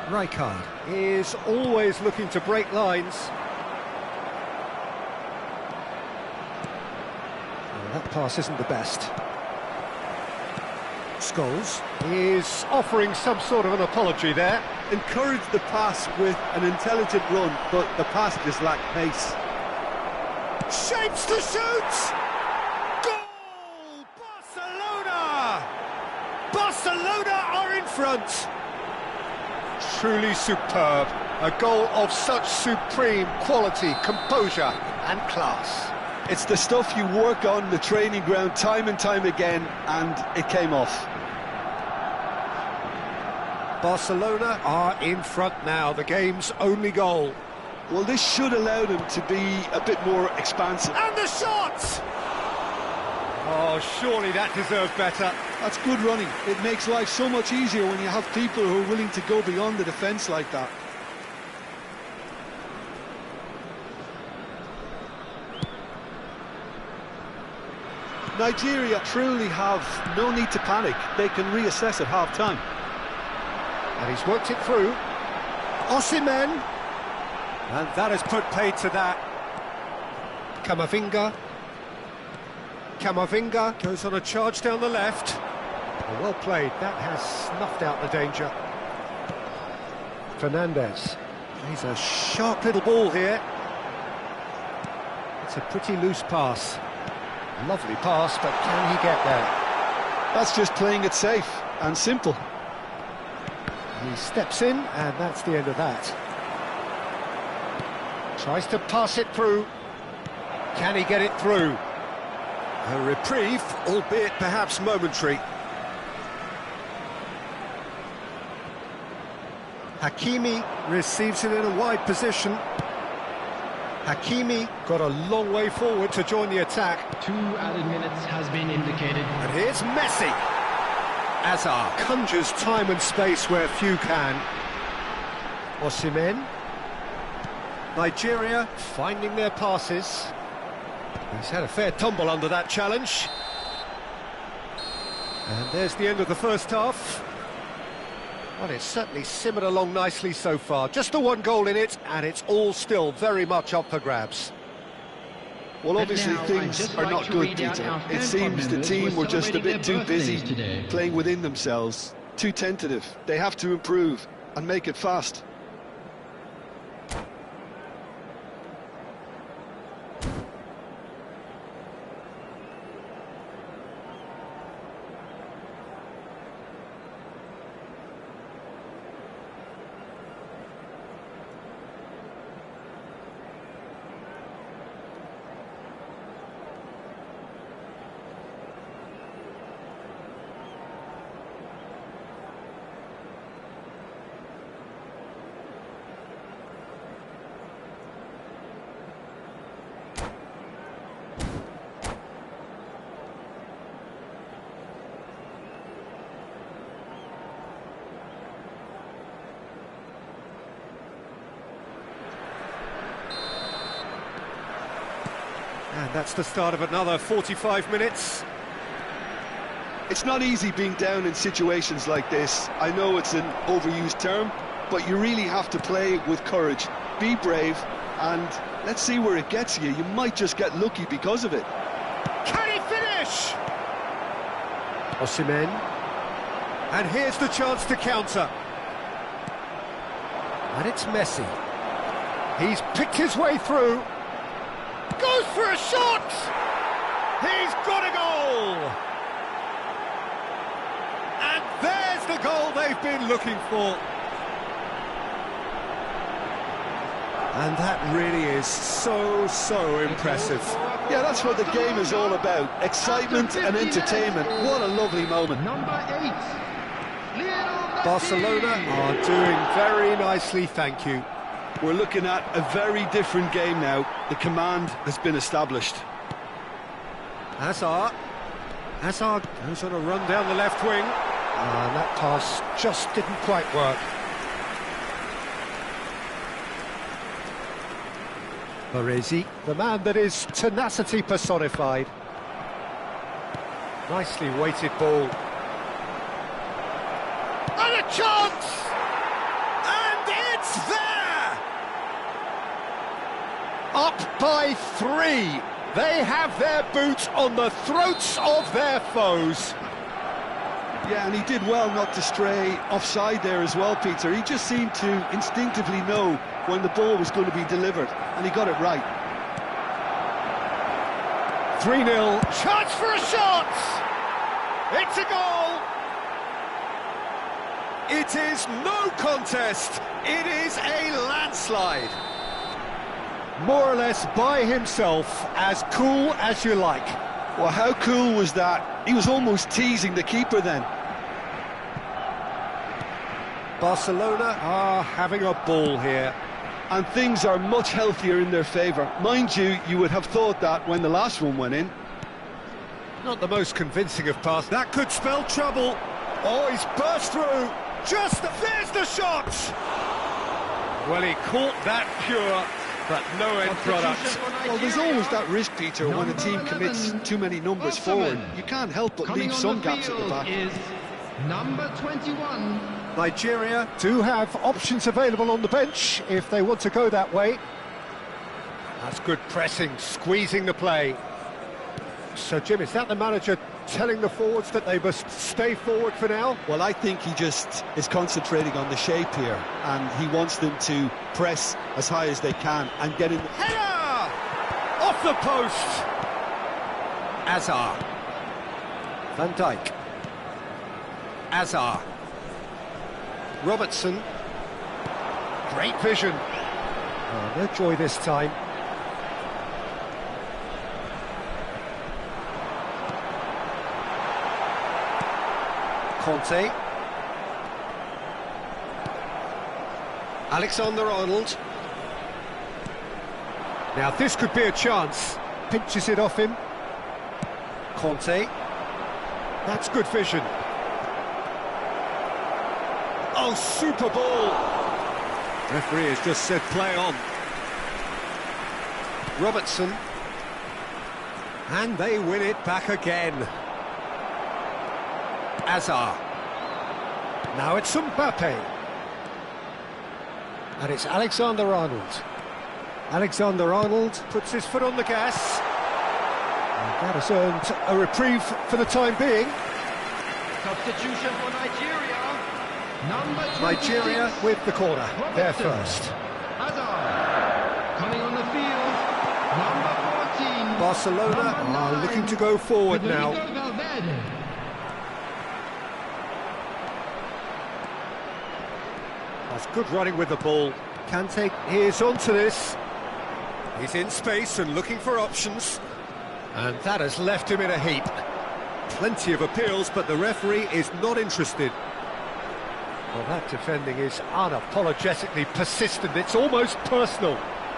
[SPEAKER 1] Rijkaard is always looking to break lines. Well, that pass isn't the best. Scholes is offering some sort of an apology there.
[SPEAKER 2] Encouraged the pass with an intelligent run, but the pass just lacked pace.
[SPEAKER 3] Shapes to shoot! Goal! Barcelona! Barcelona are in front!
[SPEAKER 1] Truly superb. A goal of such supreme quality, composure and class.
[SPEAKER 2] It's the stuff you work on the training ground time and time again, and it came off.
[SPEAKER 1] Barcelona are in front now, the game's only goal.
[SPEAKER 2] Well, this should allow them to be a bit more expansive.
[SPEAKER 3] And the shot!
[SPEAKER 1] Oh, surely that deserved better.
[SPEAKER 2] That's good running. It makes life so much easier when you have people who are willing to go beyond the defence like that. Nigeria truly have no need to panic. They can reassess at half-time.
[SPEAKER 1] And he's worked it through. Osimhen. And that has put paid to that. Camavinga goes on a charge down the left. Well played. That has snuffed out the danger. Fernandez. He's a sharp little ball here. It's a pretty loose pass. Lovely pass, but can he get there?
[SPEAKER 2] That's just playing it safe and simple.
[SPEAKER 1] He steps in, and that's the end of that. Tries to pass it through. Can he get it through? A reprieve, albeit perhaps momentary. Hakimi receives it in a wide position. Hakimi got a long way forward to join the attack.
[SPEAKER 5] 2 added minutes has been indicated.
[SPEAKER 1] And here's Messi. Azar conjures time and space where few can. Osimhen. Nigeria finding their passes. He's had a fair tumble under that challenge. And there's the end of the first half. Well, it's certainly simmered along nicely so far. Just the one goal in it, and it's all still very much up for grabs.
[SPEAKER 2] Well, obviously things are not good, Peter. It seems the team were just a bit too busy playing within themselves, too tentative. They have to improve and make it fast.
[SPEAKER 1] And that's the start of another 45 minutes.
[SPEAKER 2] It's not easy being down in situations like this. I know it's an overused term, but you really have to play with courage. Be brave, and let's see where it gets you. You might just get lucky because of it.
[SPEAKER 3] Can he finish?
[SPEAKER 1] Osimhen. And here's the chance to counter. And it's Messi. He's picked his way through.
[SPEAKER 3] Goes for a shot! He's got a goal!
[SPEAKER 1] And there's the goal they've been looking for. And that really is so impressive.
[SPEAKER 2] Yeah, that's what the game is all about. Excitement and entertainment. What a lovely moment.
[SPEAKER 5] Number 8.
[SPEAKER 1] Barcelona are doing very nicely, thank you.
[SPEAKER 2] We're looking at a very different game now. The command has been established.
[SPEAKER 1] Hazard goes on a run down the left wing. And that pass just didn't quite work. Baresi, the man that is tenacity personified. Nicely weighted ball.
[SPEAKER 3] And a chance! And it's there!
[SPEAKER 1] Up by 3. They have their boot on the throats of their foes.
[SPEAKER 2] Yeah, and he did well not to stray offside there as well, Peter. He just seemed to instinctively know when the ball was going to be delivered, and he got it right.
[SPEAKER 1] 3-0.
[SPEAKER 3] Chance for a shot! It's a goal! It is no contest. It is a landslide.
[SPEAKER 1] More or less by himself, as cool as you like.
[SPEAKER 2] Well, how cool was that? He was almost teasing the keeper then.
[SPEAKER 1] Barcelona are having a ball here.
[SPEAKER 2] And things are much healthier in their favour. Mind you, you would have thought that when the last one went in.
[SPEAKER 1] Not the most convincing of passes. That could spell trouble. Oh, he's burst through. There's the shot! Well, he caught that pure, but no end product.
[SPEAKER 2] Well, there's always that risk, Peter, when a team commits too many numbers forward. You can't help but leave some gaps at the back.
[SPEAKER 4] Is number 21.
[SPEAKER 1] Nigeria do have options available on the bench if they want to go that way. That's good pressing, squeezing the play. So, Jim, is that the manager telling the forwards that they must stay forward for now?
[SPEAKER 2] Well, I think he just is concentrating on the shape here, and he wants them to press as high as they can and get in.
[SPEAKER 1] Header! Off the post! Azar. Van Dijk. Azar. Robertson. Great vision. Oh, no joy this time. Conte. Alexander-Arnold. Now this could be a chance. Pinches it off him. Conte. That's good vision. Oh, super ball! Referee has just said play on. Robertson. And they win it back again. Azar. Now it's Mbappe. And it's Alexander-Arnold. Alexander-Arnold puts his foot on the gas. And that has earned a reprieve for the time being.
[SPEAKER 4] Substitution for Nigeria. Number 26.
[SPEAKER 1] Nigeria with the corner. They're first.
[SPEAKER 4] Hazard. Coming on the field. Number 14.
[SPEAKER 1] Barcelona are looking to go forward now. That's good running with the ball. Kante is onto this. He's in space and looking for options. And that has left him in a heap. Plenty of appeals, but the referee is not interested. Well, that defending is unapologetically persistent. It's almost personal,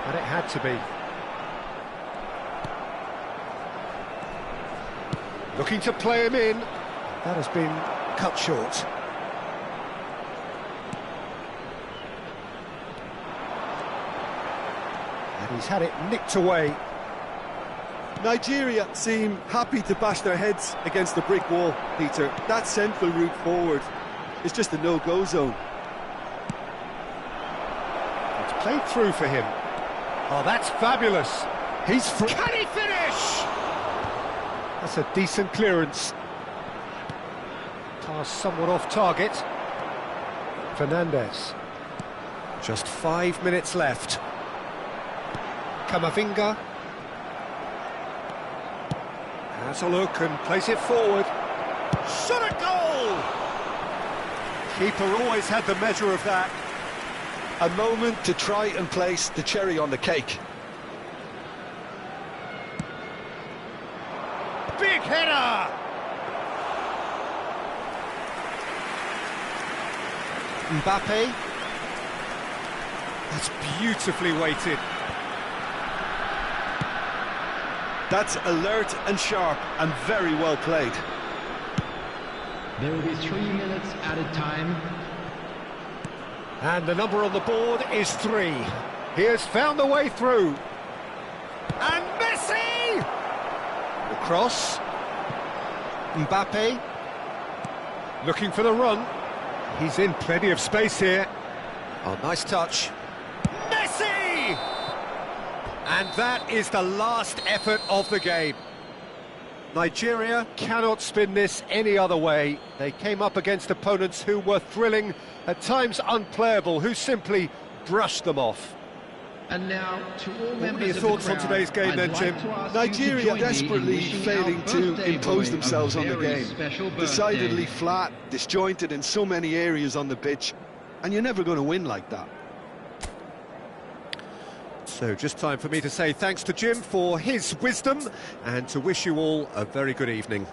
[SPEAKER 1] and it had to be. Looking to play him in. That has been cut short. And he's had it nicked away.
[SPEAKER 2] Nigeria seem happy to bash their heads against the brick wall, Peter. That central route forward is just a no-go zone.
[SPEAKER 1] It's played through for him. Oh, that's fabulous. He's free. Can he finish? That's a decent clearance. Pass somewhat off target. Fernandez. Just 5 minutes left. Camavinga. Has a look and plays it forward. Shot a goal! Keeper always had the measure of that.
[SPEAKER 2] A moment to try and place the cherry on the cake.
[SPEAKER 3] Big header!
[SPEAKER 1] Mbappe. That's beautifully weighted.
[SPEAKER 2] That's alert and sharp and very well played.
[SPEAKER 5] There will be 3 minutes added time.
[SPEAKER 1] And the number on the board is 3. He has found the way through.
[SPEAKER 3] And Messi!
[SPEAKER 1] The cross. Mbappe. Looking for the run. He's in plenty of space here. Oh, nice touch.
[SPEAKER 3] Messi!
[SPEAKER 1] And that is the last effort of the game. Nigeria cannot spin this any other way. They came up against opponents who were thrilling, at times unplayable, who simply brushed them off.
[SPEAKER 4] And now, to all
[SPEAKER 1] What are
[SPEAKER 4] members
[SPEAKER 1] your
[SPEAKER 4] of the
[SPEAKER 1] thoughts on
[SPEAKER 4] crowd,
[SPEAKER 1] today's game
[SPEAKER 4] I'd
[SPEAKER 1] then,
[SPEAKER 4] like
[SPEAKER 1] Jim?
[SPEAKER 4] to ask you to
[SPEAKER 2] Nigeria
[SPEAKER 4] join me in
[SPEAKER 2] desperately
[SPEAKER 4] wishing
[SPEAKER 2] failing
[SPEAKER 4] our
[SPEAKER 2] to
[SPEAKER 4] birthday
[SPEAKER 2] impose
[SPEAKER 4] boy
[SPEAKER 2] themselves
[SPEAKER 4] a
[SPEAKER 2] on the
[SPEAKER 4] very
[SPEAKER 2] game.
[SPEAKER 4] special birthday.
[SPEAKER 2] Decidedly flat, disjointed in so many areas on the pitch, and you're never going to win like that.
[SPEAKER 1] So just time for me to say thanks to Jim for his wisdom and to wish you all a very good evening.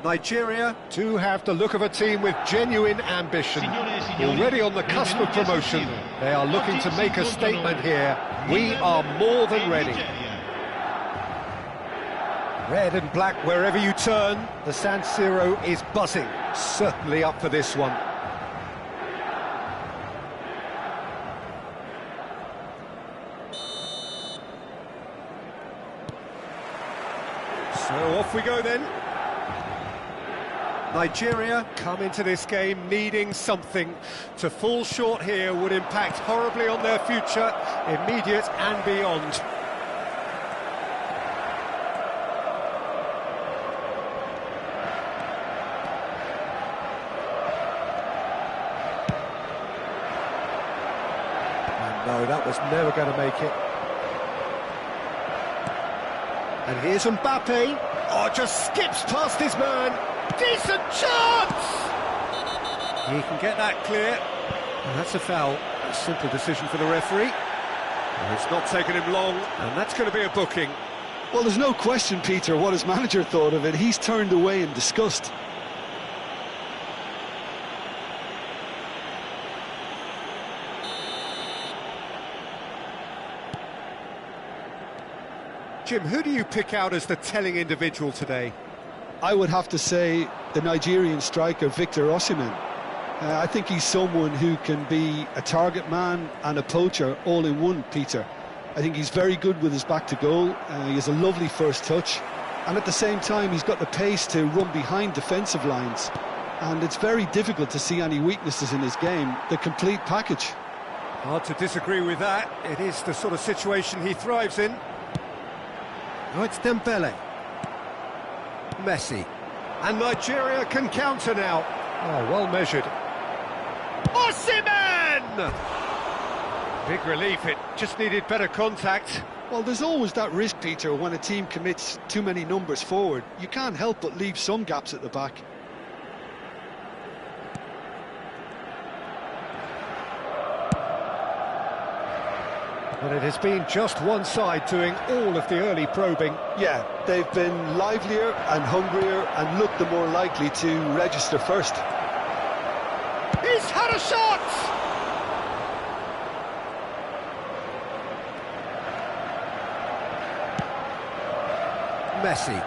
[SPEAKER 1] Nigeria do have the look of a team with genuine ambition. Already on the cusp of promotion, they are looking to make a statement here. We are more than ready. Red and black wherever you turn, the San Siro is buzzing. Certainly up for this one. So off we go then. Nigeria come into this game needing something. To fall short here would impact horribly on their future, immediate and beyond. And no, that was never going to make it. And here's Mbappe. Oh, just skips past his man. Decent chance! He can get that clear. And that's a foul. A simple decision for the referee. And it's not taken him long, and that's going to be a booking.
[SPEAKER 2] Well, there's no question, Peter, what his manager thought of it. He's turned away in disgust.
[SPEAKER 1] Jim, who do you pick out as the telling individual today?
[SPEAKER 2] I would have to say the Nigerian striker, Victor Osimhen. I think he's someone who can be a target man and a poacher all in one, Peter. I think he's very good with his back to goal. He has a lovely first touch. And at the same time, he's got the pace to run behind defensive lines. And it's very difficult to see any weaknesses in his game. The complete package.
[SPEAKER 1] Hard to disagree with that. It is the sort of situation he thrives in. Oh, it's Dembele. Messi. And Nigeria can counter now. Oh, well measured. Osimhen! Big relief, it just needed better contact.
[SPEAKER 2] Well, there's always that risk, Peter, when a team commits too many numbers forward. You can't help but leave some gaps at the back.
[SPEAKER 1] But it has been just one side doing all of the early probing.
[SPEAKER 2] Yeah, they've been livelier and hungrier and looked the more likely to register first.
[SPEAKER 3] He's had a shot!
[SPEAKER 1] Messi.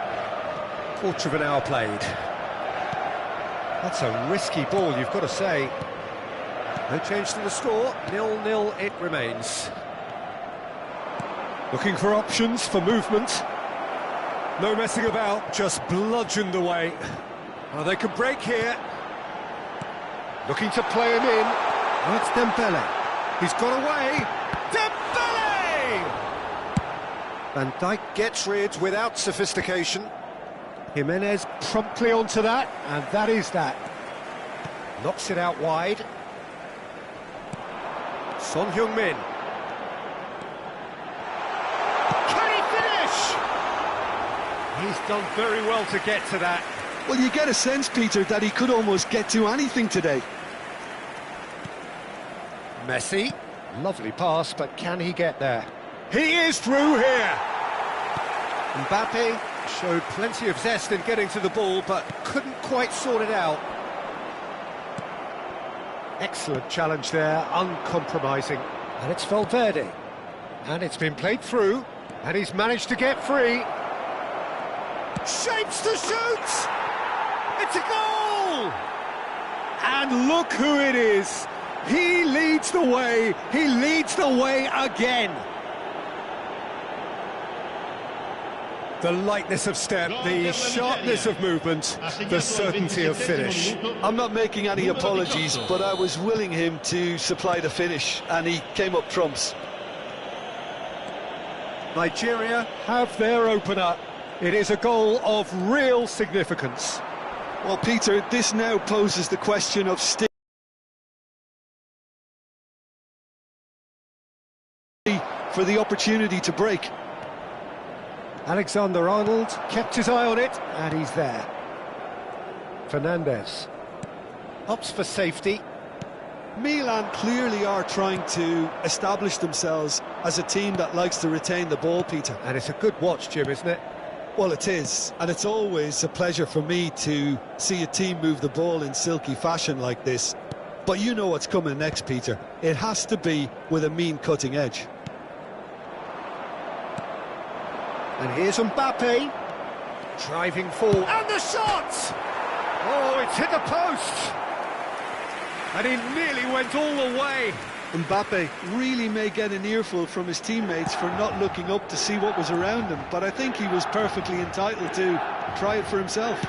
[SPEAKER 1] Quarter of an hour played. That's a risky ball, you've got to say. No change to the score, 0-0 it remains. Looking for options, for movement. No messing about, just bludgeoned away. Oh, they could break here. Looking to play him in. Oh, it's Dembele. He's got away. Dembele! Van Dijk gets rid without sophistication. Jimenez promptly onto that, and that is that. Knocks it out wide. Son Heung-min. Can he finish? He's done very well to get to that.
[SPEAKER 2] Well, you get a sense, Peter, that he could almost get to anything today.
[SPEAKER 1] Messi. Lovely pass, but can he get there? He is through here! Mbappe showed plenty of zest in getting to the ball, but couldn't quite sort it out. Excellent challenge there, uncompromising. And it's Valverde. And it's been played through, and he's managed to get free. Shapes to shoot! It's a goal! And look who it is! He leads the way, he leads the way again! The lightness of step, the sharpness of movement, the certainty of finish.
[SPEAKER 2] I'm not making any apologies, but I was willing him to supply the finish, and he came up trumps.
[SPEAKER 1] Nigeria have their opener. It is a goal of real significance.
[SPEAKER 2] Well, Peter, this now poses the question of for the opportunity to break.
[SPEAKER 1] Alexander-Arnold kept his eye on it, and he's there. Fernandes opts for safety.
[SPEAKER 2] Milan clearly are trying to establish themselves as a team that likes to retain the ball, Peter.
[SPEAKER 1] And it's a good watch, Jim, isn't it?
[SPEAKER 2] Well, it is, and it's always a pleasure for me to see a team move the ball in silky fashion like this. But you know what's coming next, Peter. It has to be with a mean cutting edge.
[SPEAKER 1] And here's Mbappe, driving forward. And the shot! Oh, it's hit the post! And he nearly went all the way.
[SPEAKER 2] Mbappe really may get an earful from his teammates for not looking up to see what was around him, but I think he was perfectly entitled to try it for himself.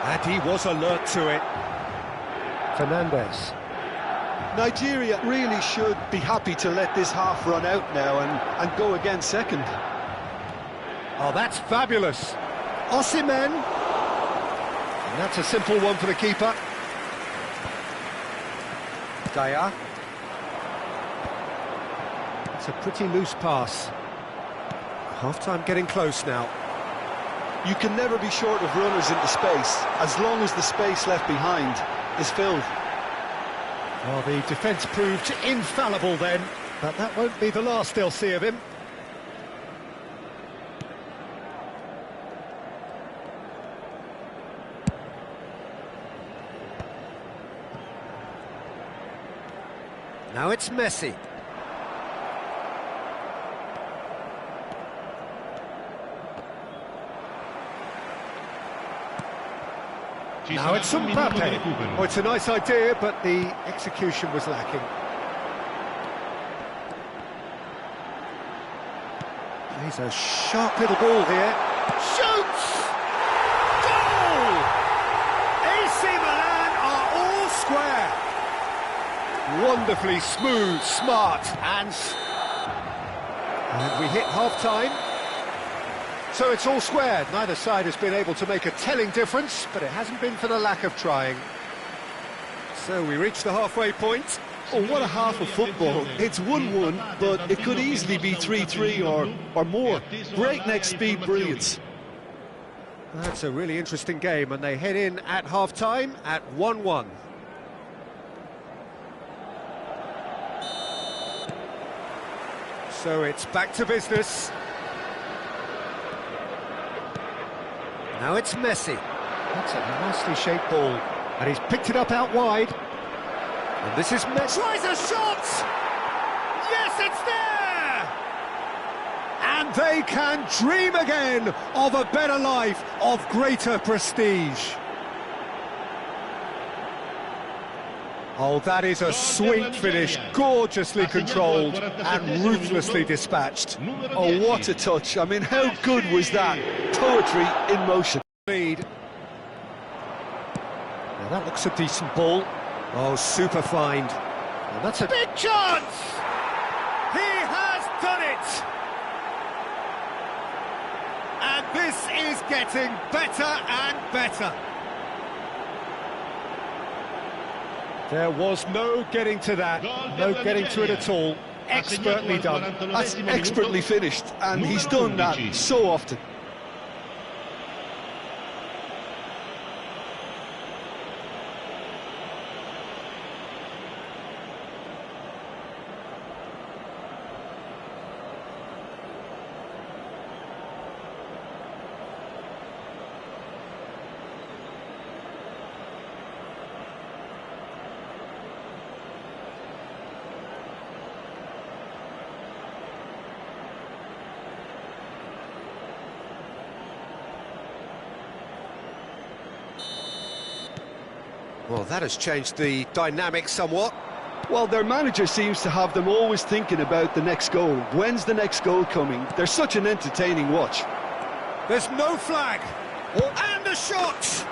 [SPEAKER 1] And he was alert to it. Fernandes.
[SPEAKER 2] Nigeria really should be happy to let this half run out now and go again second.
[SPEAKER 1] Oh, that's fabulous. Osimhen. And that's a simple one for the keeper. Daya. It's a pretty loose pass. Half-time getting close now.
[SPEAKER 2] You can never be short of runners into space, as long as the space left behind is filled.
[SPEAKER 1] Well, the defence proved infallible then, but that won't be the last they'll see of him. Now it's Messi. Now it's Mbappe. Oh, it's a nice idea, but the execution was lacking. He's a sharp little ball here. Shoots! Goal! AC Milan are all square. Wonderfully smooth, smart, and we hit half-time. So it's all square. Neither side has been able to make a telling difference, but it hasn't been for the lack of trying. So we reach the halfway point.
[SPEAKER 2] Oh, what a half of football. It's 1-1, but it could easily be 3-3 or more. Breakneck speed brilliance.
[SPEAKER 1] That's a really interesting game, and they head in at half-time at 1-1. So it's back to business. Now it's Messi. That's a nicely shaped ball. And he's picked it up out wide. And this is Messi.
[SPEAKER 3] Tries a shot! Yes, it's there!
[SPEAKER 1] And they can dream again of a better life, of greater prestige. Oh, that is a sweet finish, gorgeously controlled and ruthlessly dispatched.
[SPEAKER 2] Oh, what a touch. I mean, how good was that? Poetry in motion.
[SPEAKER 1] Lead. Now that looks a decent ball. Oh, super find. And that's a
[SPEAKER 3] Big chance! He has done it! And this is getting better and better.
[SPEAKER 1] There was no getting to that, no getting to it at all. Expertly done.
[SPEAKER 2] That's expertly finished, and he's done that so often.
[SPEAKER 1] Well, that has changed the dynamic somewhat.
[SPEAKER 2] Well, their manager seems to have them always thinking about the next goal. When's the next goal coming? They're such an entertaining watch.
[SPEAKER 1] There's no flag.
[SPEAKER 3] And a shot!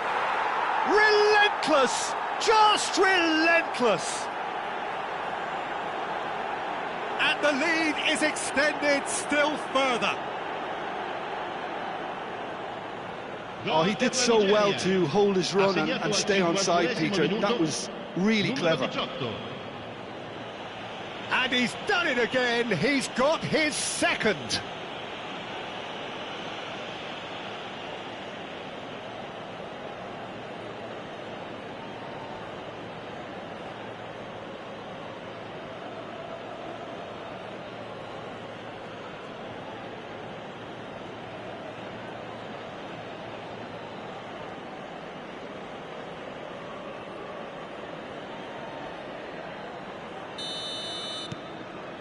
[SPEAKER 3] Relentless! Just relentless! And the lead is extended still further.
[SPEAKER 2] Oh, he did so well to hold his run and stay on side, Peter. That was really clever.
[SPEAKER 1] And he's done it again. He's got his second.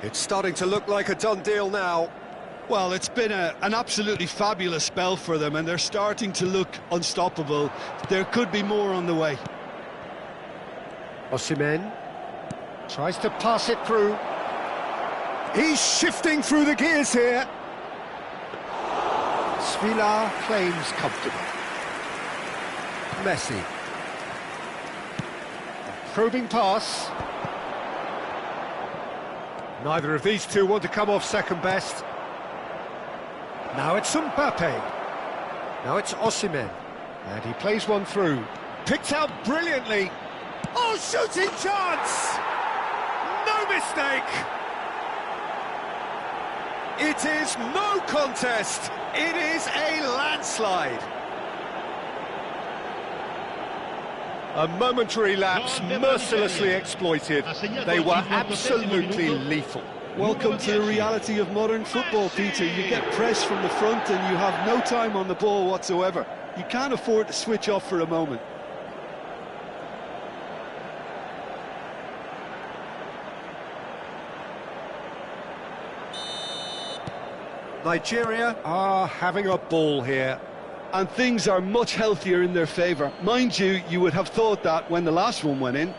[SPEAKER 1] It's starting to look like a done deal now.
[SPEAKER 2] Well, it's been an absolutely fabulous spell for them, and they're starting to look unstoppable. There could be more on the way.
[SPEAKER 1] Osimhen tries to pass it through. He's shifting through the gears here. Svila claims comfortable. Messi. A probing pass. Neither of these two want to come off second best. Now it's Mbappe. Now it's Osimhen. And he plays one through. Picked out brilliantly.
[SPEAKER 3] Oh, shooting chance! No mistake!
[SPEAKER 1] It is no contest. It is a landslide. A momentary lapse, mercilessly exploited. They were absolutely lethal.
[SPEAKER 2] Welcome to the reality of modern football, Peter. You get pressed from the front and you have no time on the ball whatsoever. You can't afford to switch off for a moment.
[SPEAKER 1] Nigeria are having a ball here.
[SPEAKER 2] And things are much healthier in their favour. Mind you, you would have thought that when the last one went in.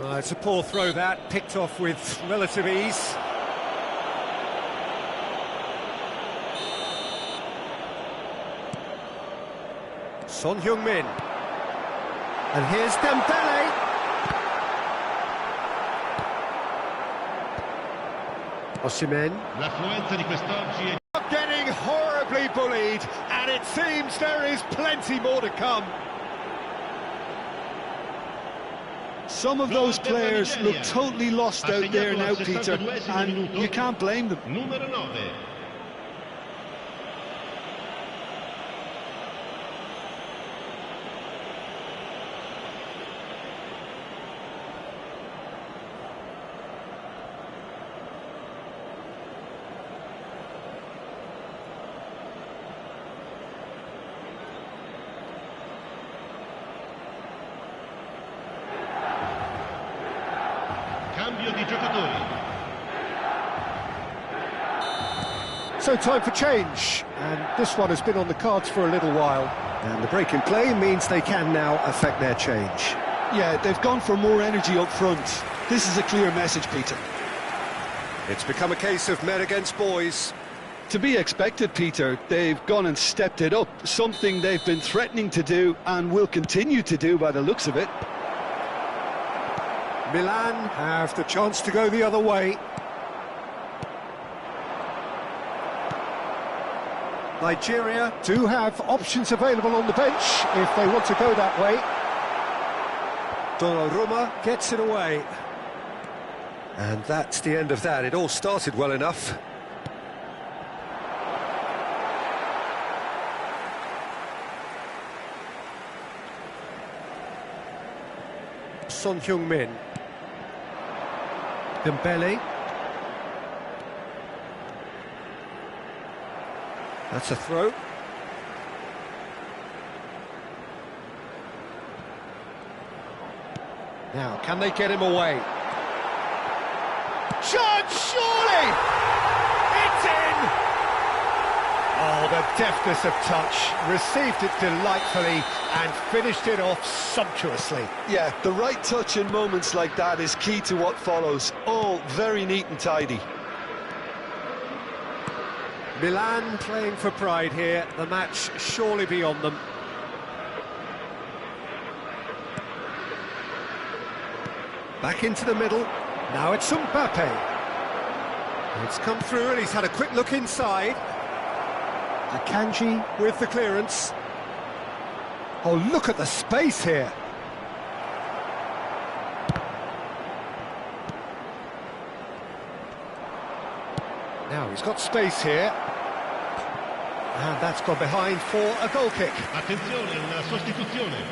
[SPEAKER 1] It's a poor throw that, picked off with relative ease. Son Heung-min. And here's Dembele. Osimhen.
[SPEAKER 7] L'affluenza di quest'oggi è
[SPEAKER 1] Getting horribly bullied, and it seems there is plenty more to come.
[SPEAKER 2] Some of those players look totally lost out there now, Peter, and you can't blame them.
[SPEAKER 7] numero 9. cambio di giocatori.
[SPEAKER 1] So time for change, and this one has been on the cards for a little while. And the break in play means they can now affect their change.
[SPEAKER 2] Yeah, they've gone for more energy up front. This is a clear message, Peter.
[SPEAKER 1] It's become a case of men against boys.
[SPEAKER 2] To be expected, Peter. They've gone and stepped it up, something they've been threatening to do and will continue to do by the looks of it.
[SPEAKER 1] Milan have the chance to go the other way. Nigeria do have options available on the bench if they want to go that way. Donnarumma gets it away. And that's the end of that. It all started well enough. Son Heung-min. Dembele. That's a throw. Now, can they get him away? Chance, surely! It's in! Oh, the deftness of touch. Received it delightfully and finished it off sumptuously.
[SPEAKER 2] Yeah, the right touch in moments like that is key to what follows. All very neat and tidy.
[SPEAKER 1] Milan playing for pride here, the match surely beyond them. Back into the middle, now it's Mbappe. It's come through and he's had a quick look inside. Akanji with the clearance. Oh, look at the space here. Now he's got space here. And that's gone behind for a goal kick.
[SPEAKER 7] Attenzione, una sostituzione.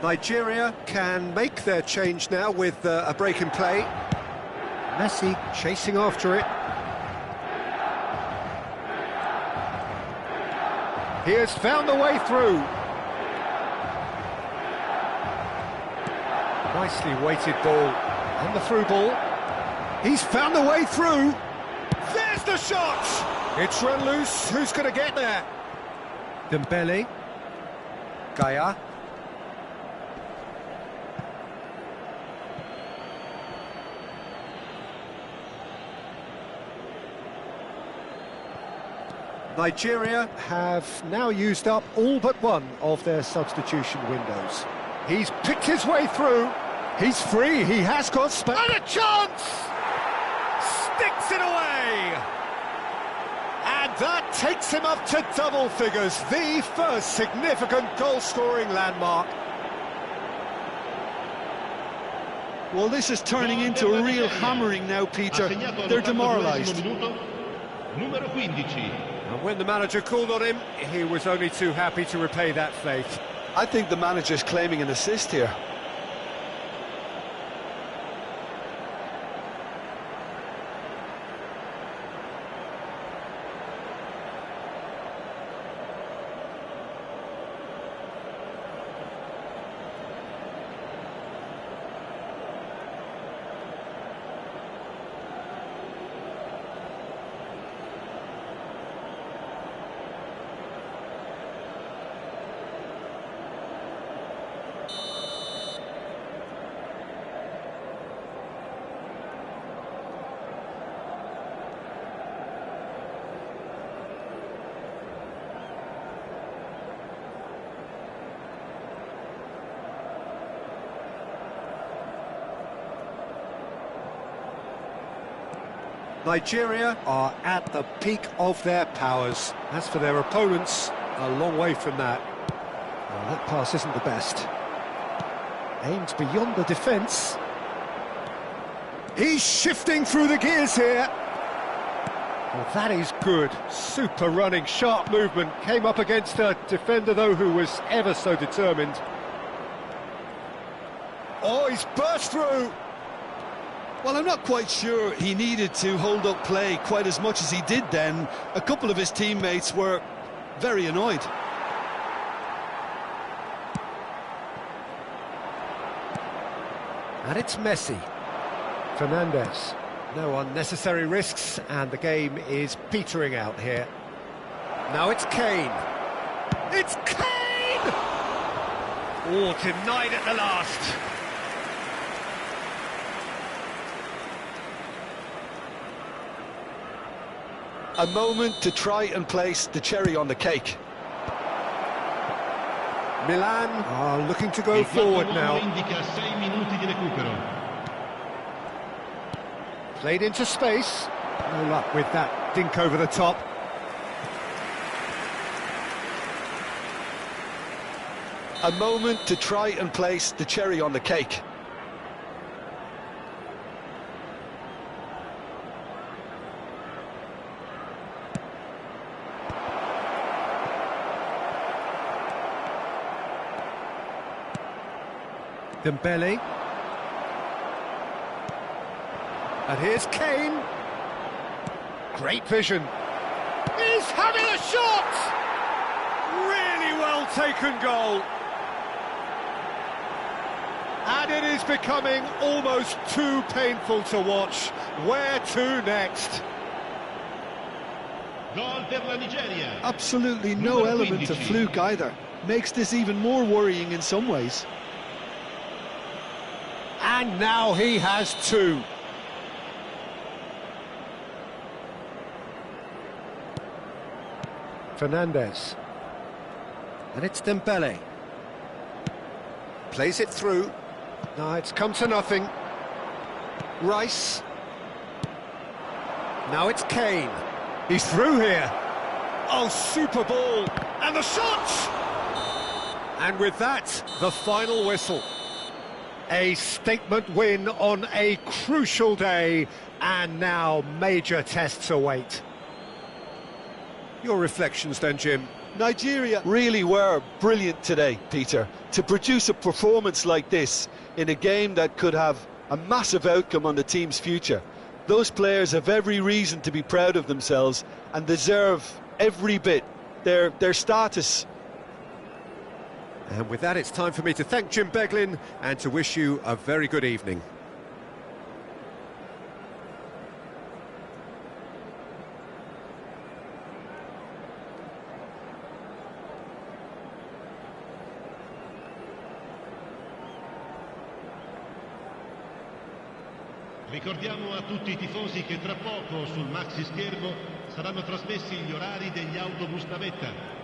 [SPEAKER 1] Nigeria can make their change now with a break in play. Messi chasing after it. He has found the way through. Nicely weighted ball. And the through ball. He's found the way through. There's the shot! It's run loose. Who's going to get there? Dembele. Gaia. Nigeria have now used up all but one of their substitution windows. He's picked his way through. He's free. He has got space. And a chance! Sticks it away! And that takes him up to double figures. The first significant goal-scoring landmark.
[SPEAKER 2] Well, this is turning into a real hammering now, Peter. They're demoralised.
[SPEAKER 7] Numero 15.
[SPEAKER 1] And when the manager called on him, he was only too happy to repay that faith.
[SPEAKER 2] I think the manager's claiming an assist here.
[SPEAKER 1] Nigeria are at the peak of their powers. As for their opponents, a long way from that. Well, that pass isn't the best. Aimed beyond the defence. He's shifting through the gears here. Well, that is good. Super running, sharp movement. Came up against a defender, though, who was ever so determined. Oh, he's burst through.
[SPEAKER 2] Well, I'm not quite sure he needed to hold up play quite as much as he did then. A couple of his teammates were very annoyed.
[SPEAKER 1] And it's Messi. Fernandez. No unnecessary risks, and the game is petering out here. Now it's Kane. It's Kane! Oh, denied at the last.
[SPEAKER 2] A moment to try and place the cherry on the cake.
[SPEAKER 1] Milan are looking to go forward now.
[SPEAKER 7] Indica 6 minuti di recupero.
[SPEAKER 1] Played into space. No luck with that dink over the top.
[SPEAKER 2] A moment to try and place the cherry on the cake.
[SPEAKER 1] Dembele. And here's Kane. Great vision. He's having a shot! Really well taken goal. And it is becoming almost too painful to watch. Where to next?
[SPEAKER 7] Gol per la Nigeria.
[SPEAKER 2] Absolutely no
[SPEAKER 7] Numero
[SPEAKER 2] element of
[SPEAKER 7] 15.
[SPEAKER 2] fluke either. Makes this even more worrying in some ways.
[SPEAKER 1] And now he has two. Fernandez. And it's Dembele. Plays it through. No, it's come to nothing. Rice. Now it's Kane. He's through here. Oh, super ball. And the shot! And with that, the final whistle. A statement win on a crucial day, and now major tests await. Your reflections then, Jim?
[SPEAKER 2] Nigeria really were brilliant today, Peter, to produce a performance like this in a game that could have a massive outcome on the team's future. Those players have every reason to be proud of themselves and deserve every bit their status.
[SPEAKER 1] And with that, it's time for me to thank Jim Beglin and to wish you a very good evening.
[SPEAKER 7] Ricordiamo a tutti i tifosi che tra poco sul maxi schermo saranno trasmessi gli orari degli autobus navetta.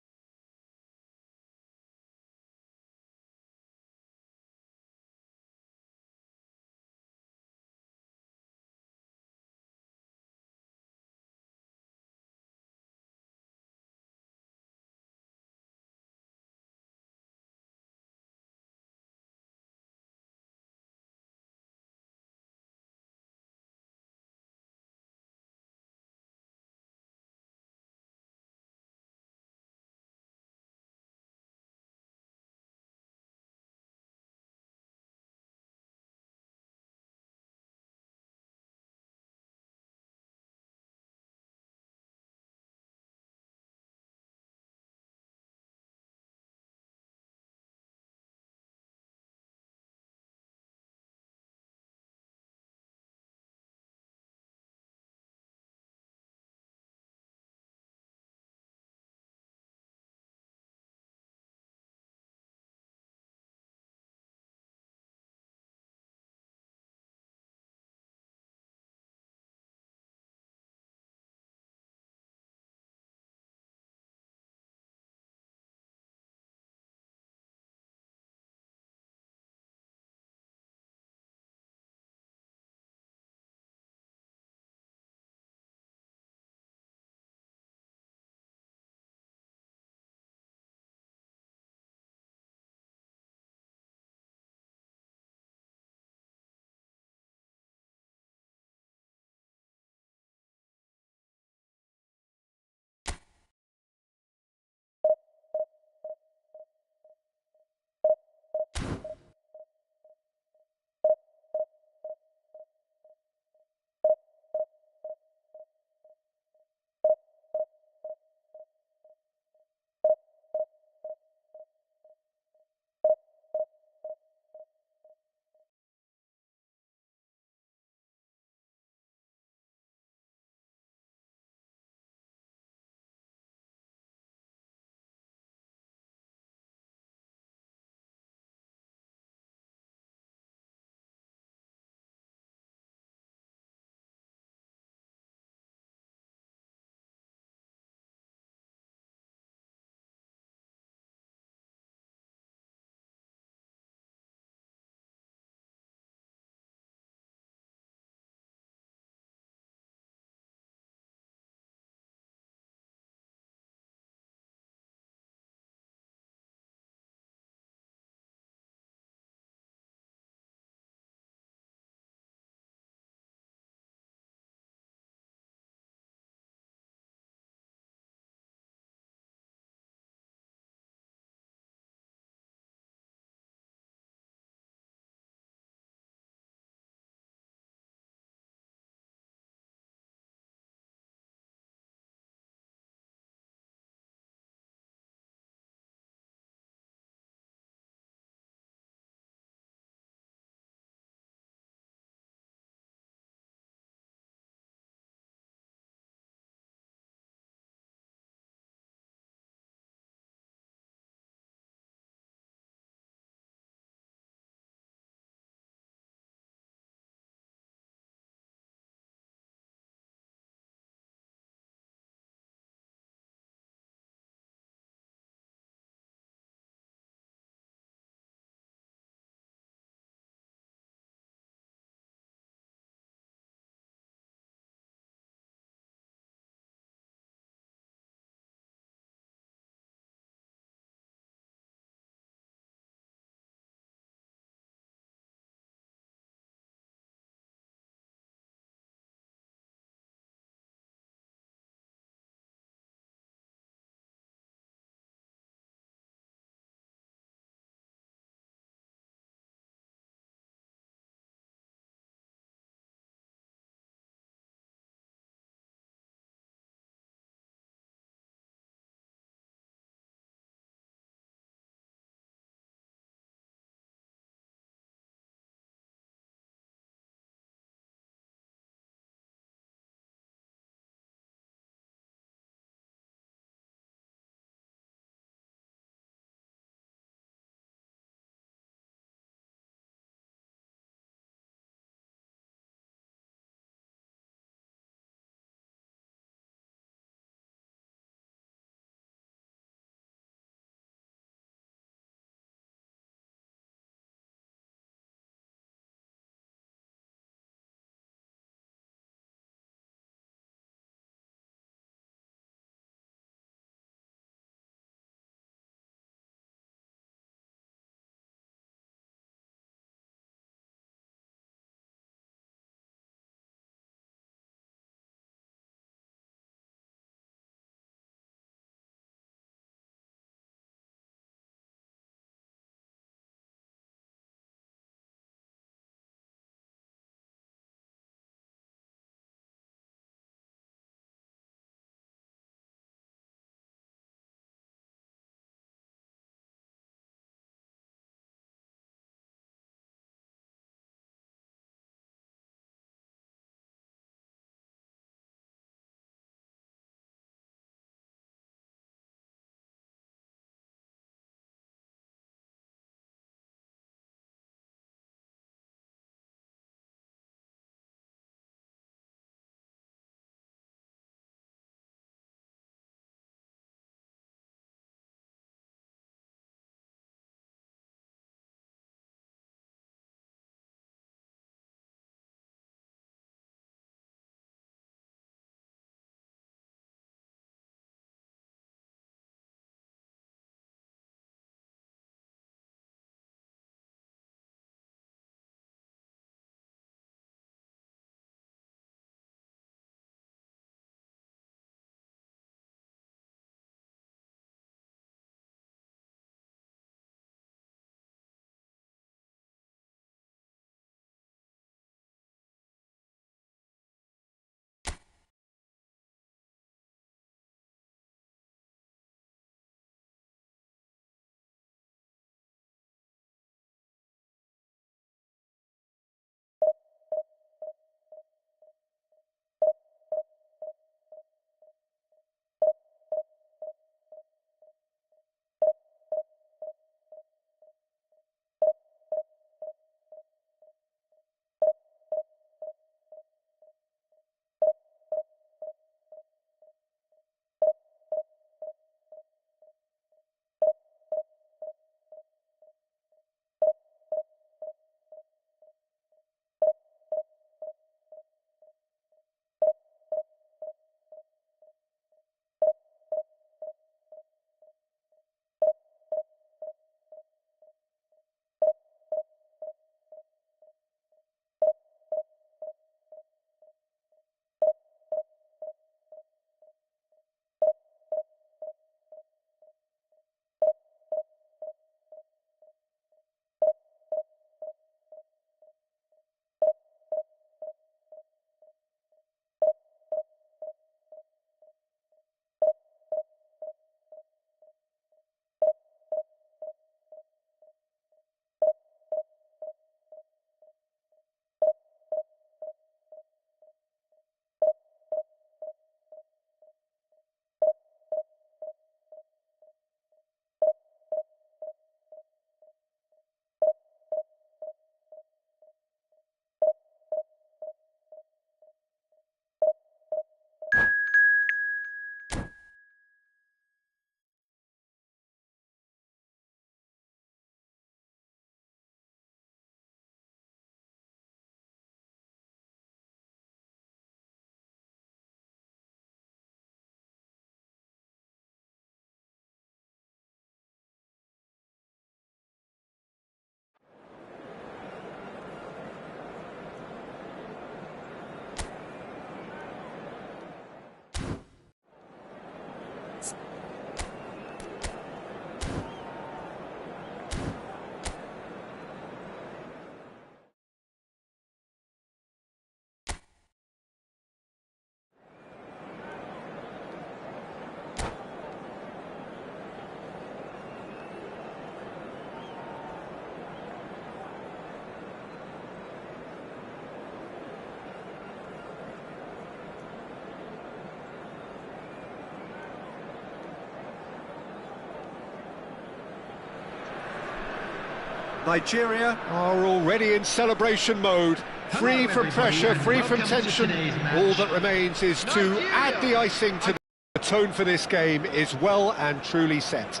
[SPEAKER 1] Nigeria are already in celebration mode. Free from pressure, free from tension. All that remains is to add the icing to the tone for this game is well and truly set.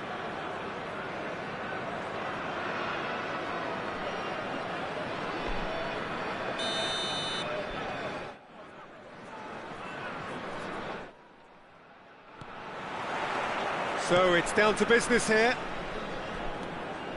[SPEAKER 1] So it's down to business here.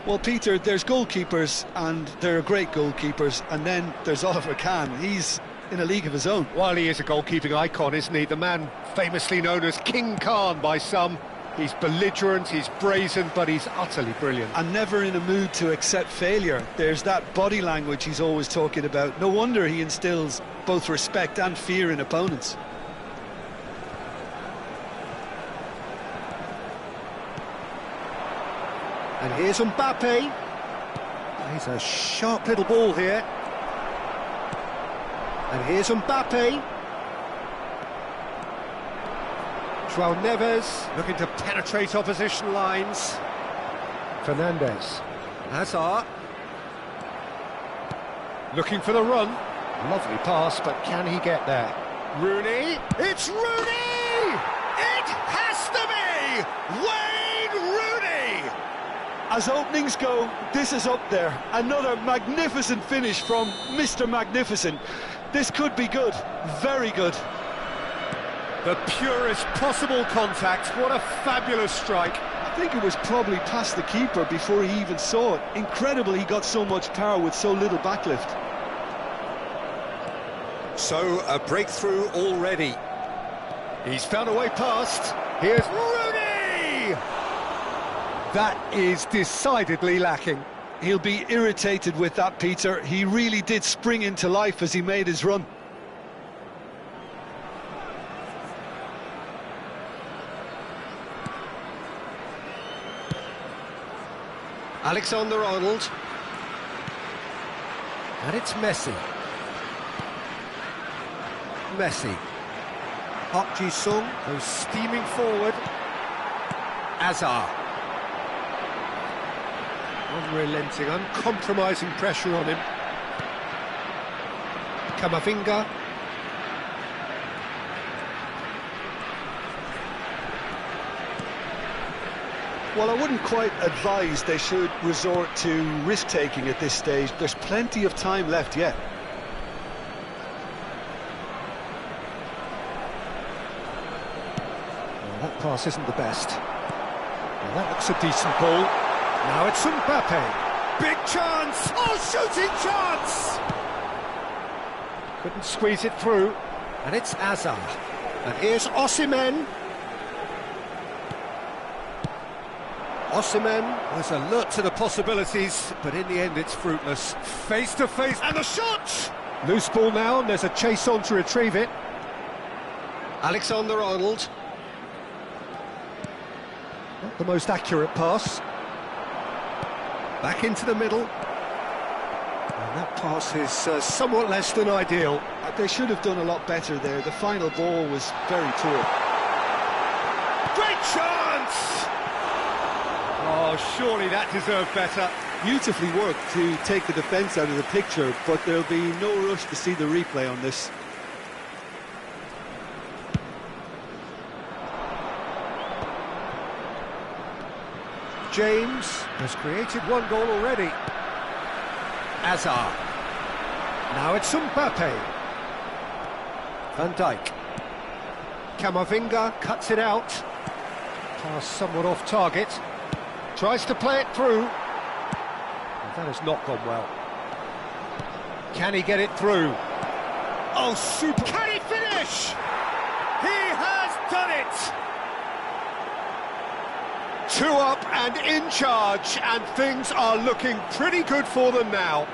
[SPEAKER 2] Well, Peter, there's goalkeepers, and there are great goalkeepers, and then there's Oliver Kahn. He's in a league of his own.
[SPEAKER 1] While he is a goalkeeping icon, isn't he? The man famously known as King Khan by some. He's belligerent, he's brazen, but he's utterly brilliant.
[SPEAKER 2] And never in a mood to accept failure. There's that body language he's always talking about. No wonder he instills both respect and fear in opponents.
[SPEAKER 1] And here's Mbappe. He's a sharp little ball here. And here's Mbappe. João Neves looking to penetrate opposition lines. Fernandes. Hazard. Looking for the run. Lovely pass, but can he get there? Rooney. It's Rooney! It has to be Wayne Rooney!
[SPEAKER 2] As openings go, this is up there. Another magnificent finish from Mr. Magnificent. This could be good, very good.
[SPEAKER 1] The purest possible contact. What a fabulous strike.
[SPEAKER 2] I think it was probably past the keeper before he even saw it. Incredible he got so much power with so little backlift.
[SPEAKER 1] So, a breakthrough already. He's found a way past. Here's Rooney! That is decidedly lacking.
[SPEAKER 2] He'll be irritated with that, Peter. He really did spring into life as he made his run.
[SPEAKER 1] Alexander-Arnold. And it's Messi. Messi. Park Ji-sung goes steaming forward. Hazard. Unrelenting, uncompromising pressure on him. Camavinga.
[SPEAKER 2] Well, I wouldn't quite advise they should resort to risk-taking at this stage. There's plenty of time left yet.
[SPEAKER 1] Well, that pass isn't the best. Well, that looks a decent ball. Now it's Mbappe. Big chance! Oh, shooting chance! Couldn't squeeze it through. And it's Hazard. And here's Osimhen. Osimhen was alert to the possibilities, but in the end it's fruitless. Face to face, and the shot! Loose ball now, and there's a chase on to retrieve it. Alexander-Arnold. Not the most accurate pass. Back into the middle. And that pass is somewhat less than ideal.
[SPEAKER 2] They should have done a lot better there. The final ball was very poor.
[SPEAKER 1] Great chance! Oh, surely that deserved better.
[SPEAKER 2] Beautifully worked to take the defence out of the picture, but there'll be no rush to see the replay on this.
[SPEAKER 1] James has created one goal already. Hazard. Now it's Mbappe. Van Dijk. Camavinga cuts it out. Pass somewhat off target. Tries to play it through. And that has not gone well. Can he get it through? Oh, super! Can he finish? He has done it! 2 up and in charge, and things are looking pretty good for them now.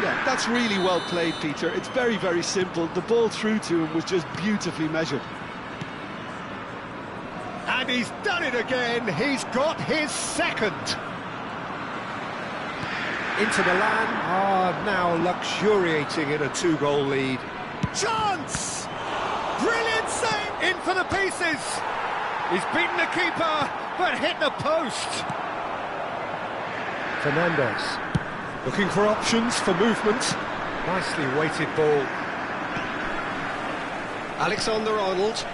[SPEAKER 2] Yeah, that's really well played, Peter. It's very, very simple. The ball through to him was just beautifully measured.
[SPEAKER 1] And he's done it again. He's got his second. Inter Milan are now luxuriating in a 2-goal lead. Chance! Brilliant save! In for the pieces. He's beaten the keeper, but hit the post. Fernandez. Looking for options for movement. Nicely weighted ball. Alexander-Arnold.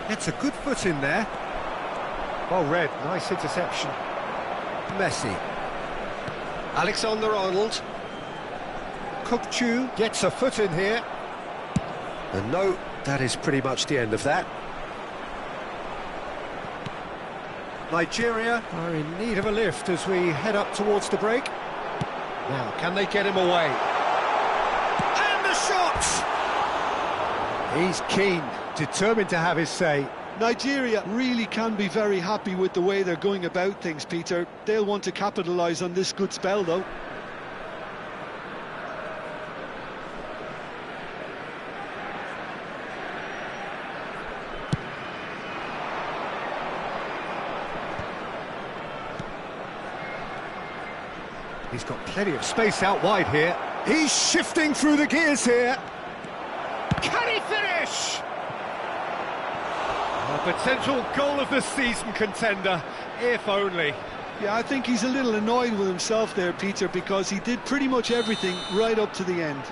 [SPEAKER 1] It's a good foot in there. Well read, nice interception. Messi. Alexander-Arnold. Kukçu gets a foot in here. And no, that is pretty much the end of that. Nigeria are in need of a lift as we head up towards the break. Now, can they get him away? And the shot! He's keen, determined to have his say.
[SPEAKER 2] Nigeria really can be very happy with the way they're going about things, Peter. They'll want to capitalise on this good spell, though.
[SPEAKER 1] He's got plenty of space out wide here. He's shifting through the gears here. Can he finish? A potential goal of the season contender, if only.
[SPEAKER 2] Yeah, I think he's a little annoyed with himself there, Peter, because he did pretty much everything right up to the end.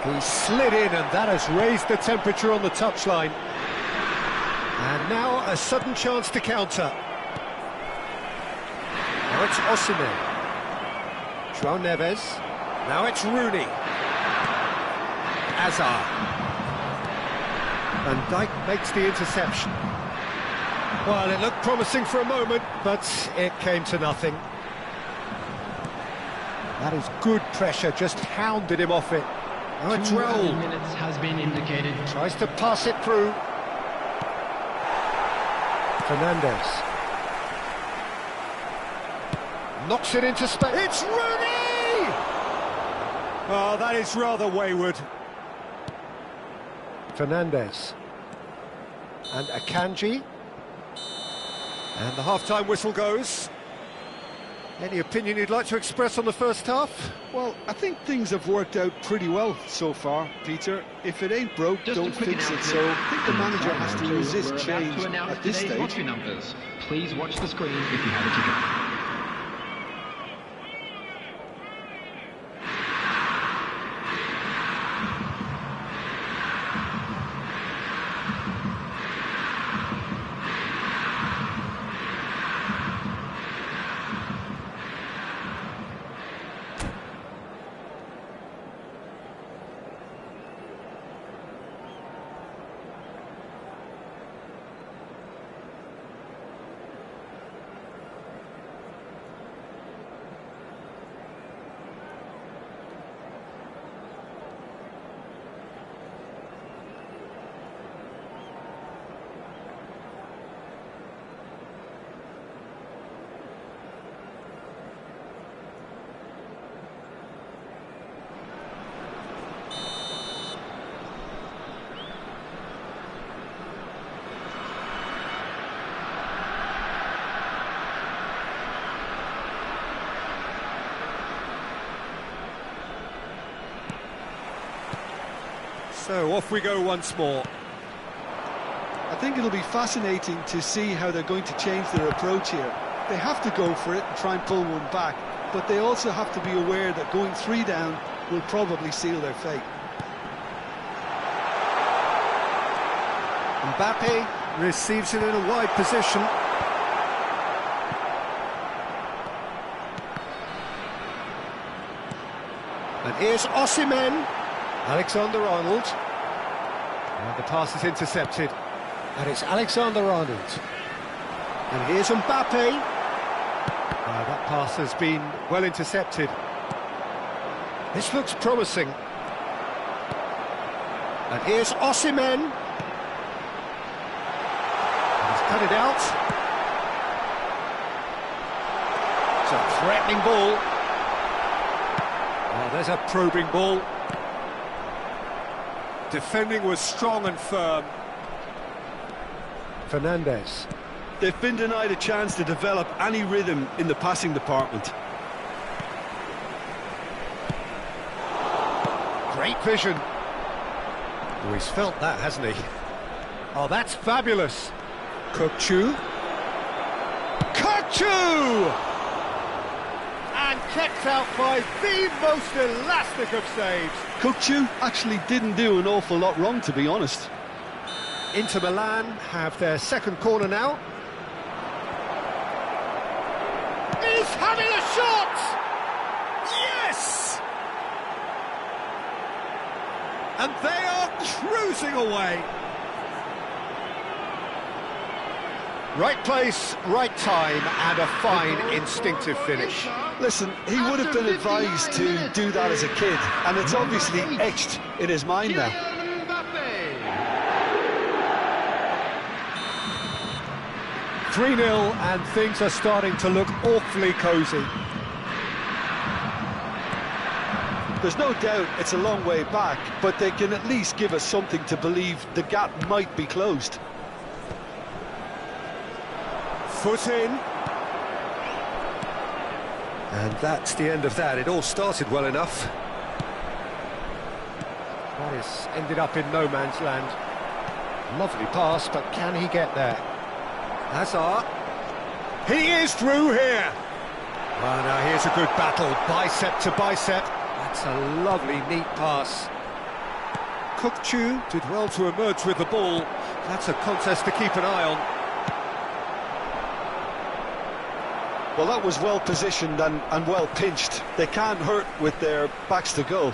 [SPEAKER 1] He slid in, and that has raised the temperature on the touchline. And now a sudden chance to counter. Now it's Osimhen. João Neves. Now it's Rooney. Hazard. Van Dijk makes the interception. Well, it looked promising for a moment, but it came to nothing. That is good pressure, just hounded him off it. Now it's
[SPEAKER 5] 2
[SPEAKER 1] Raul.
[SPEAKER 5] minutes has been indicated.
[SPEAKER 1] Tries to pass it through. Fernandez. Knocks it into space. It's Rooney! Oh, that is rather wayward. Fernandez. And Akanji. And the half-time whistle goes. Any opinion you'd like to express on the first half?
[SPEAKER 2] Well, I think things have worked out pretty well so far, Peter. If it ain't broke,
[SPEAKER 5] Just a
[SPEAKER 2] don't
[SPEAKER 5] quick
[SPEAKER 2] fix it.
[SPEAKER 5] announcement.
[SPEAKER 2] So I think the manager has to resist
[SPEAKER 5] We're about
[SPEAKER 2] change
[SPEAKER 5] to announce
[SPEAKER 2] at this
[SPEAKER 5] today's
[SPEAKER 2] stage.
[SPEAKER 5] lottery numbers. Please watch the screen if you have a ticket.
[SPEAKER 1] So off we go once more.
[SPEAKER 2] I think it'll be fascinating to see how they're going to change their approach here. They have to go for it and try and pull one back, but they also have to be aware that going 3 down will probably seal their fate.
[SPEAKER 1] Mbappe receives it in a wide position. And here's Osimhen. Alexander-Arnold. And the pass is intercepted. And it's Alexander-Arnold. And here's Mbappe. That pass has been well intercepted. This looks promising. And here's Osimhen. And he's cut it out. It's a threatening ball. Oh, there's a probing ball. Defending was strong and firm. Fernandez.
[SPEAKER 2] They've been denied a chance to develop any rhythm in the passing department.
[SPEAKER 1] Great vision. Oh, he's felt that, hasn't he? Oh, that's fabulous. Kukçu. Kukçu! Chu! And kept out by the most elastic of saves.
[SPEAKER 2] Kukçu actually didn't do an awful lot wrong, to be honest.
[SPEAKER 1] Inter Milan have their second corner now. He's having a shot! Yes! And they are cruising away. Right place, right time, and a fine instinctive finish.
[SPEAKER 2] Listen, he would have been advised to do that as a kid, and it's obviously etched in his mind now.
[SPEAKER 1] 3-0, and things are starting to look awfully cosy.
[SPEAKER 2] There's no doubt it's a long way back, but they can at least give us something to believe the gap might be closed.
[SPEAKER 1] Foot in. And that's the end of that. It all started well enough. That has ended up in no man's land. Lovely pass, but can he get there? Hazard. He is through here. Well, now here's a good battle, bicep to bicep. That's a lovely, neat pass. Kukçu did well to emerge with the ball. That's a contest to keep an eye on.
[SPEAKER 2] Well, that was well positioned and well pinched. They can't hurt with their backs to goal.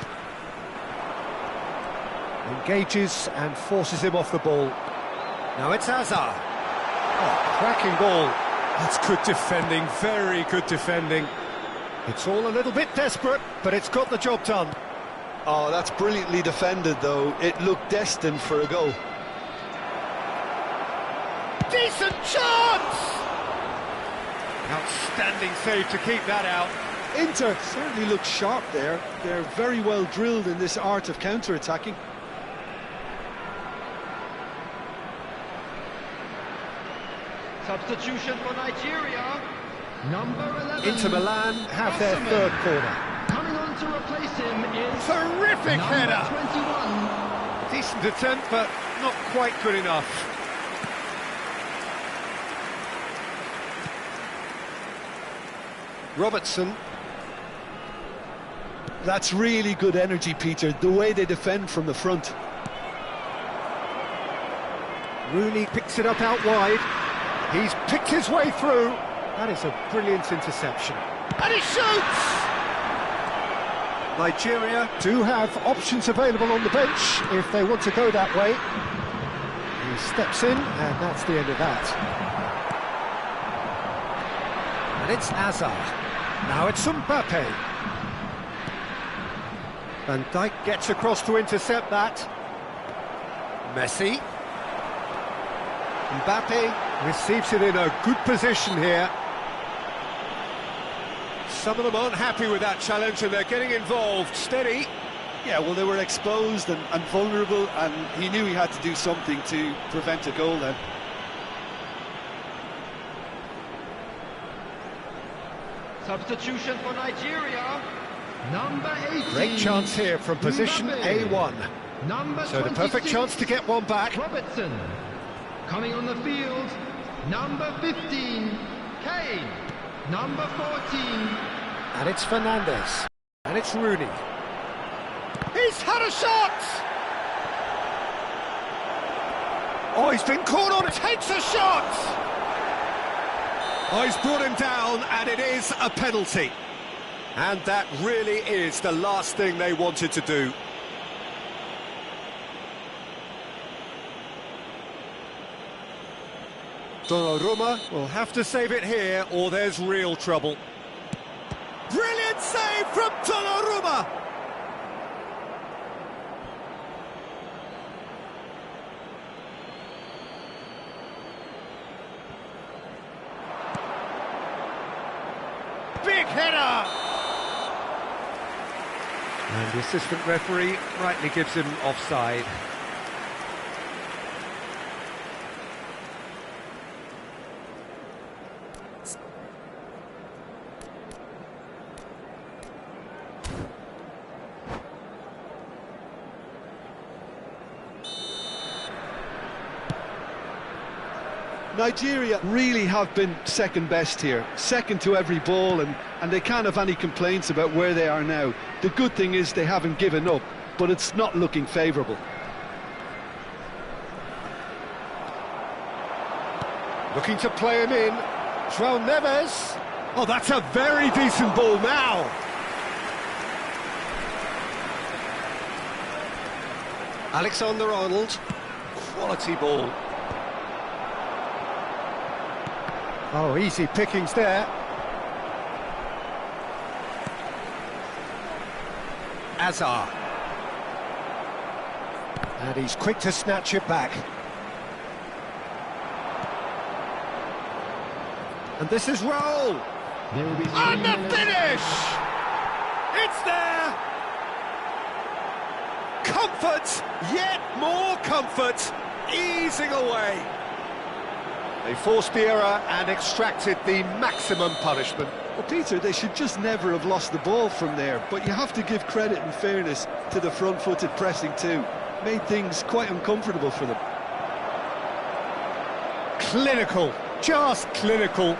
[SPEAKER 1] Engages and forces him off the ball. Now it's Hazard. Oh, cracking ball. That's good defending, very good defending. It's all a little bit desperate, but it's got the job done.
[SPEAKER 2] Oh, that's brilliantly defended, though. It looked destined for a goal.
[SPEAKER 1] Decent chance! Outstanding save to keep that out.
[SPEAKER 2] Inter certainly look sharp there. They're very well drilled in this art of counter-attacking.
[SPEAKER 4] Substitution for Nigeria. Number 11.
[SPEAKER 1] Inter Milan have their third corner.
[SPEAKER 4] Coming on to replace him is
[SPEAKER 1] Terrific header!
[SPEAKER 4] 21.
[SPEAKER 1] Decent attempt, but not quite good enough. Robertson.
[SPEAKER 2] That's really good energy, Peter, the way they defend from the front.
[SPEAKER 1] Rooney picks it up out wide. He's picked his way through. That is a brilliant interception. And he shoots! Nigeria do have options available on the bench if they want to go that way. He steps in, and that's the end of that. And it's Hazard. Now it's Mbappe. Van Dijk gets across to intercept that. Messi. Mbappe receives it in a good position here. Some of them aren't happy with that challenge and they're getting involved. Steady.
[SPEAKER 2] Yeah, well, they were exposed and vulnerable, and he knew he had to do something to prevent a goal then.
[SPEAKER 4] Substitution for Nigeria. Number 18.
[SPEAKER 1] Great chance here from position A1.
[SPEAKER 4] Number
[SPEAKER 1] So the perfect
[SPEAKER 4] 26,
[SPEAKER 1] chance to get one back.
[SPEAKER 4] Robertson. Coming on the field, number 15, Kane. Number 14.
[SPEAKER 1] And it's Fernandes. And it's Rooney. He's had a shot! Oh, he's been caught on, takes a shot! Oh, he's brought him down, and it is a penalty. And that really is the last thing they wanted to do. Donnarumma will have to save it here, or there's real trouble. Brilliant save from Donnarumma! Big header! And the assistant referee rightly gives him offside.
[SPEAKER 2] Nigeria really have been second best here, second to every ball, and they can't have any complaints about where they are now. The good thing is they haven't given up, but it's not looking favourable.
[SPEAKER 1] Looking to play him in. João Neves. Oh, that's a very decent ball now. Alexander-Arnold. Quality ball. Oh, easy pickings there. Azar. And he's quick to snatch it back. And this is Raul. And the finish! It's there! Comfort, yet more comfort, easing away. They forced the error and extracted the maximum punishment.
[SPEAKER 2] Well, Peter, they should just never have lost the ball from there, but you have to give credit and fairness to the front-footed pressing too. Made things quite uncomfortable for them.
[SPEAKER 1] Clinical, just clinical.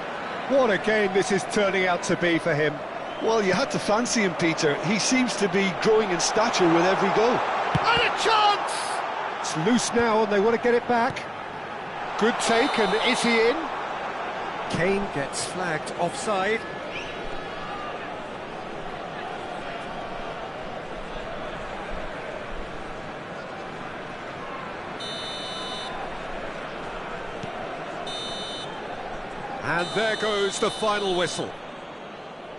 [SPEAKER 1] What a game this is turning out to be for him.
[SPEAKER 2] Well, you had to fancy him, Peter. He seems to be growing in stature with every goal.
[SPEAKER 1] And a chance! It's loose now and they want to get it back. Good take, and is he in? Kane gets flagged offside. And there goes the final whistle.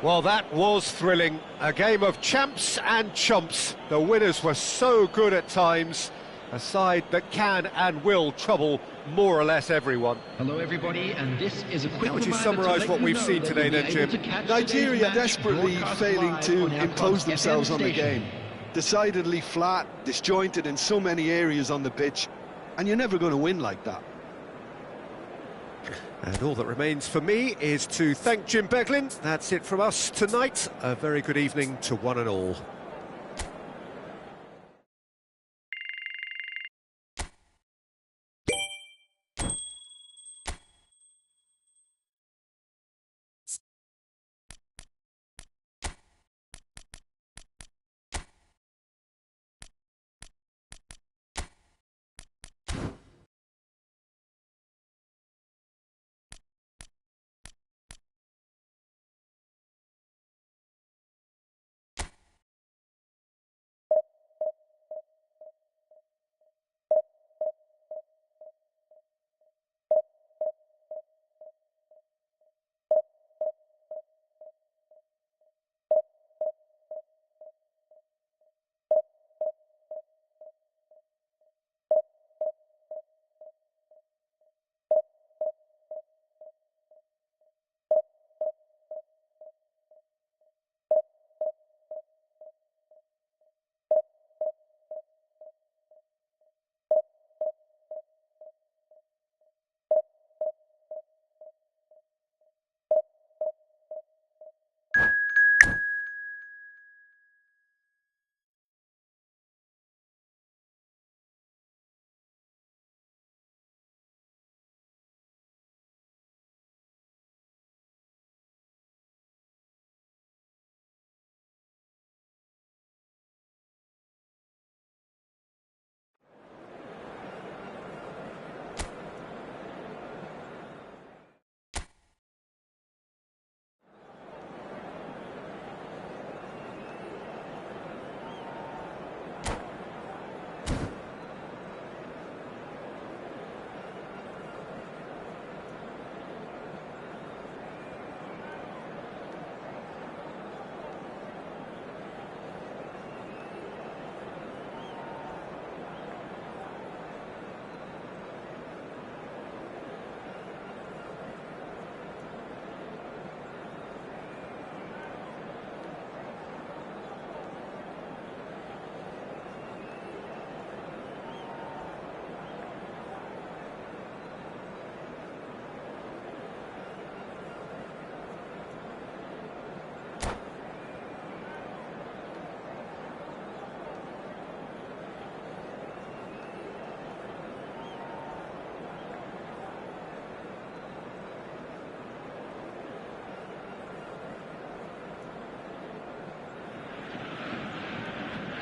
[SPEAKER 1] Well, that was thrilling. A game of champs and chumps. The winners were so good at times. A side that can and will trouble more or less everyone.
[SPEAKER 5] Hello everybody, and this is a quick
[SPEAKER 1] How would you
[SPEAKER 5] reminder
[SPEAKER 1] summarise
[SPEAKER 5] to
[SPEAKER 1] what
[SPEAKER 5] let
[SPEAKER 1] we've
[SPEAKER 5] you know
[SPEAKER 1] seen
[SPEAKER 5] that
[SPEAKER 1] today
[SPEAKER 5] you'll
[SPEAKER 1] then,
[SPEAKER 5] be able
[SPEAKER 1] Jim?
[SPEAKER 5] to catch
[SPEAKER 2] Nigeria
[SPEAKER 5] today's match
[SPEAKER 2] desperately
[SPEAKER 5] broadcast
[SPEAKER 2] failing
[SPEAKER 5] live
[SPEAKER 2] to
[SPEAKER 5] on our
[SPEAKER 2] impose
[SPEAKER 5] club's
[SPEAKER 2] themselves
[SPEAKER 5] FM
[SPEAKER 2] on the
[SPEAKER 5] station.
[SPEAKER 2] game. Decidedly flat, disjointed in so many areas on the pitch, and you're never going to win like that.
[SPEAKER 1] And all that remains for me is to thank Jim Beglin. That's it from us tonight. A very good evening to one and all.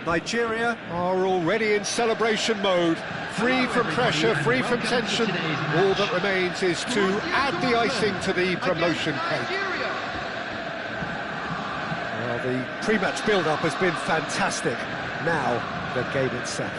[SPEAKER 1] Nigeria are already in celebration mode. Free from pressure, free from tension. All that remains is to add the icing to the promotion cake. Well, the pre-match build-up has been fantastic. Now, the game itself.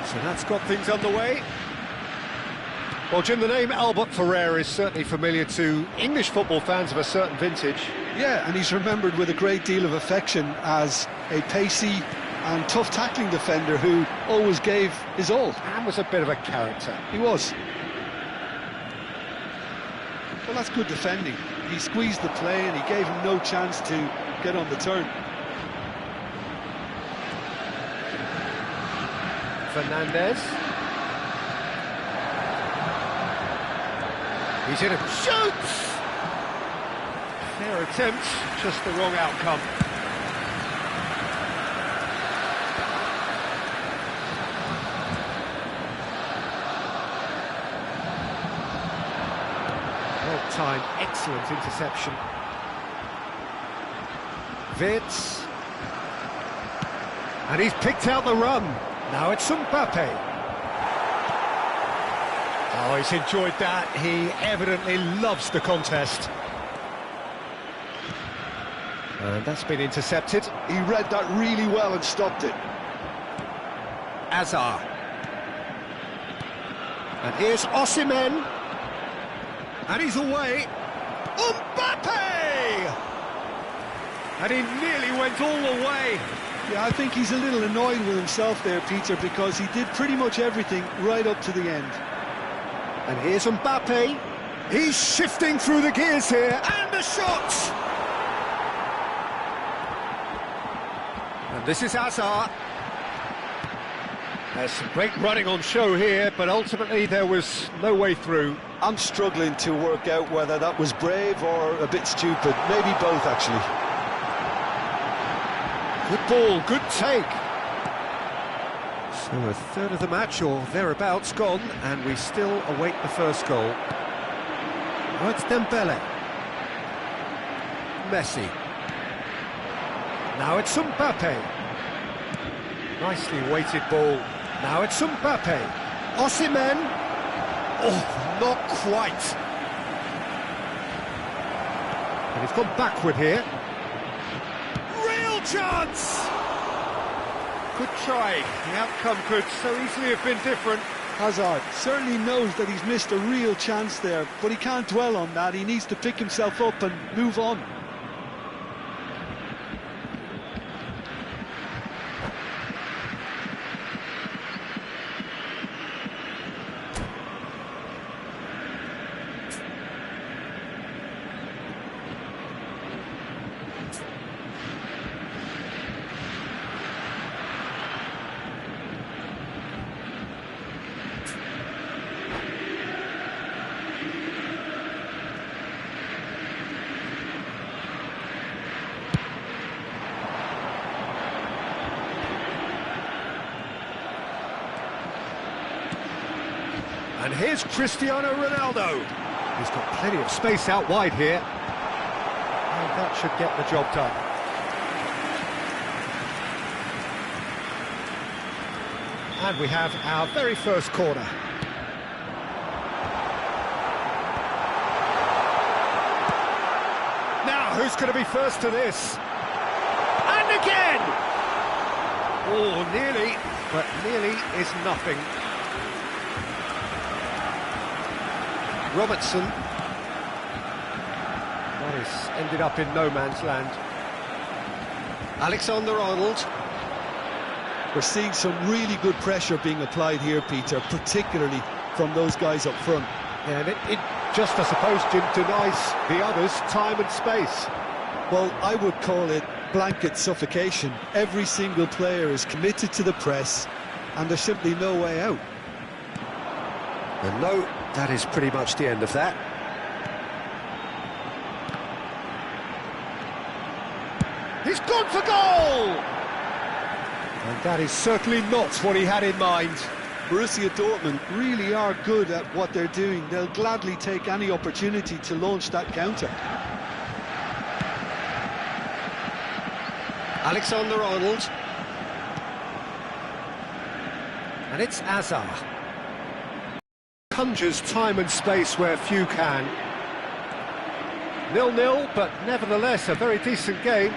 [SPEAKER 1] So that's got things underway. Well, Jim, the name Albert Ferrer is certainly familiar to English football fans of a certain vintage.
[SPEAKER 2] Yeah, and he's remembered with a great deal of affection as a pacey and tough tackling defender who always gave his all.
[SPEAKER 1] And was a bit of a character.
[SPEAKER 2] He was. Well, that's good defending. He squeezed the play and he gave him no chance to get on the turn.
[SPEAKER 1] Fernandez. He's in it. Shoots! Fair attempt, just the wrong outcome. Well-timed, excellent interception. Wirtz. And he's picked out the run. Now it's Mbappe. Oh, he's enjoyed that. He evidently loves the contest. And that's been intercepted.
[SPEAKER 2] He read that really well and stopped it.
[SPEAKER 1] Azar. And here's Osimhen. And he's away. Mbappe! And he nearly went all the way.
[SPEAKER 2] Yeah, I think he's a little annoyed with himself there, Peter, because he did pretty much everything right up to the end.
[SPEAKER 1] And here's Mbappe. He's shifting through the gears here, and a shot! And this is Azar. There's some great running on show here, but ultimately there was no way through.
[SPEAKER 2] I'm struggling to work out whether that was brave or a bit stupid. Maybe both, actually.
[SPEAKER 1] Good ball, good take. So a third of the match, or thereabouts, gone, and we still await the first goal. Oh, it's Dembele. Messi. Now it's Mbappe. Nicely weighted ball. Now it's Mbappe. Osimhen. Oh, not quite. And he's gone backward here. Real chance! Good try. The outcome could so easily have been different.
[SPEAKER 2] Hazard certainly knows that he's missed a real chance there, but he can't dwell on that. He needs to pick himself up and move on.
[SPEAKER 1] And here's Cristiano Ronaldo. He's got plenty of space out wide here. And that should get the job done. And we have our very first corner. Now, who's going to be first to this? And again! Oh, nearly, but nearly is nothing. Robertson. That has ended up in no man's land. Alexander-Arnold.
[SPEAKER 2] We're seeing some really good pressure being applied here, Peter, particularly from those guys up front.
[SPEAKER 1] Yeah, and it just, I suppose, Jim, denies the others time and space.
[SPEAKER 2] Well, I would call it blanket suffocation. Every single player is committed to the press, and there's simply no way out.
[SPEAKER 1] And no, that is pretty much the end of that.
[SPEAKER 3] He's gone for goal!
[SPEAKER 1] And that is certainly not what he had in mind.
[SPEAKER 2] Borussia Dortmund really are good at what they're doing. They'll gladly take any opportunity to launch that counter.
[SPEAKER 1] Alexander-Arnold. And it's Azar. Conjures time and space where few can. 0-0, but nevertheless a very decent game.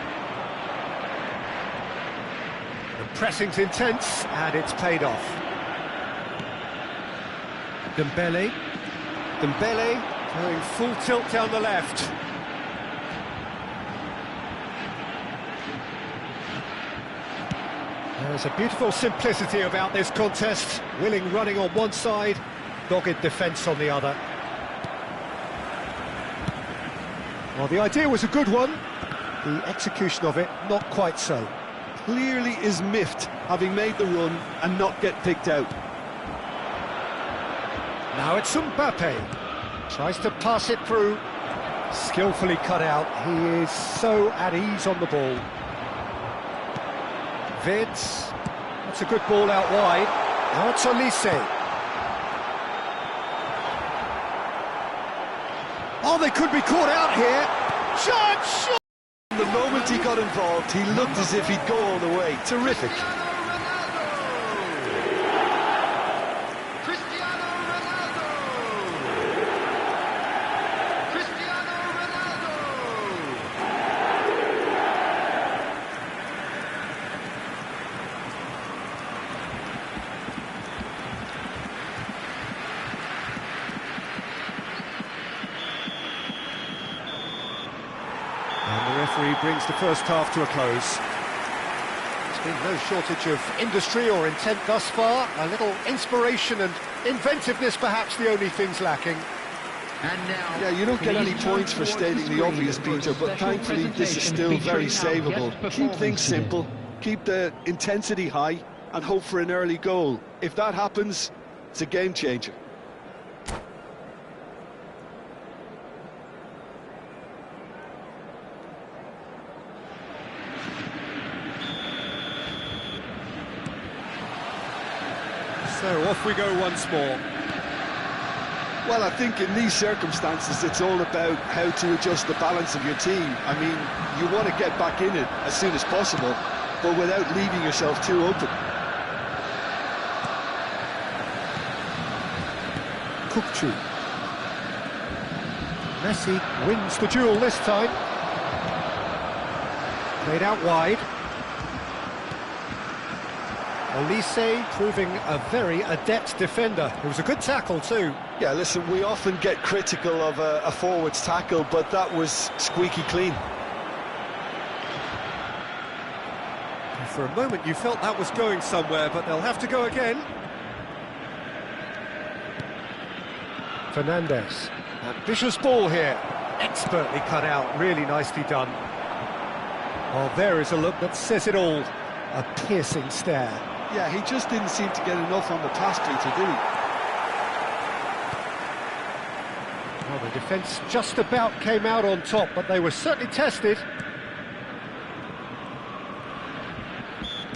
[SPEAKER 1] The pressing's intense, and it's paid off. Dembele going full tilt down the left. There's a beautiful simplicity about this contest. Willing running on one side, dogged defence on the other. Well, the idea was a good one. The execution of it, not quite so.
[SPEAKER 2] Clearly is miffed, having made the run and not get picked out.
[SPEAKER 1] Now it's Mbappe. Tries to pass it through. Skillfully cut out. He is so at ease on the ball. Vids. That's a good ball out wide. Now it's Olise. Oh, they could be caught out here. Shot!
[SPEAKER 2] The moment he got involved, he looked as if he'd go all the way. Terrific.
[SPEAKER 1] And the referee brings the first half to a close. There's been no shortage of industry or intent thus far. A little inspiration and inventiveness, perhaps the only things lacking.
[SPEAKER 4] And now,
[SPEAKER 2] Yeah, you don't get any points for stating the obvious, Peter, but thankfully this is still very savable. Keep things simple, keep the intensity high, and hope for an early goal. If that happens, it's a game changer.
[SPEAKER 1] So off we go once more.
[SPEAKER 2] Well, I think in these circumstances it's all about how to adjust the balance of your team. I mean, you want to get back in it as soon as possible, but without leaving yourself too open.
[SPEAKER 1] Kukcu. Messi wins the duel this time. Played out wide. Olise proving a very adept defender. It was a good tackle too.
[SPEAKER 2] Yeah, listen, we often get critical of a forward's tackle, but that was squeaky clean.
[SPEAKER 1] For a moment you felt that was going somewhere, but they'll have to go again. Fernandes. Ambitious ball here. Expertly cut out, really nicely done. Oh, there is a look that says it all. A piercing stare.
[SPEAKER 2] Yeah, he just didn't seem to get enough on the pass, Peter, did he?
[SPEAKER 1] Well, the defence just about came out on top, but they were certainly tested.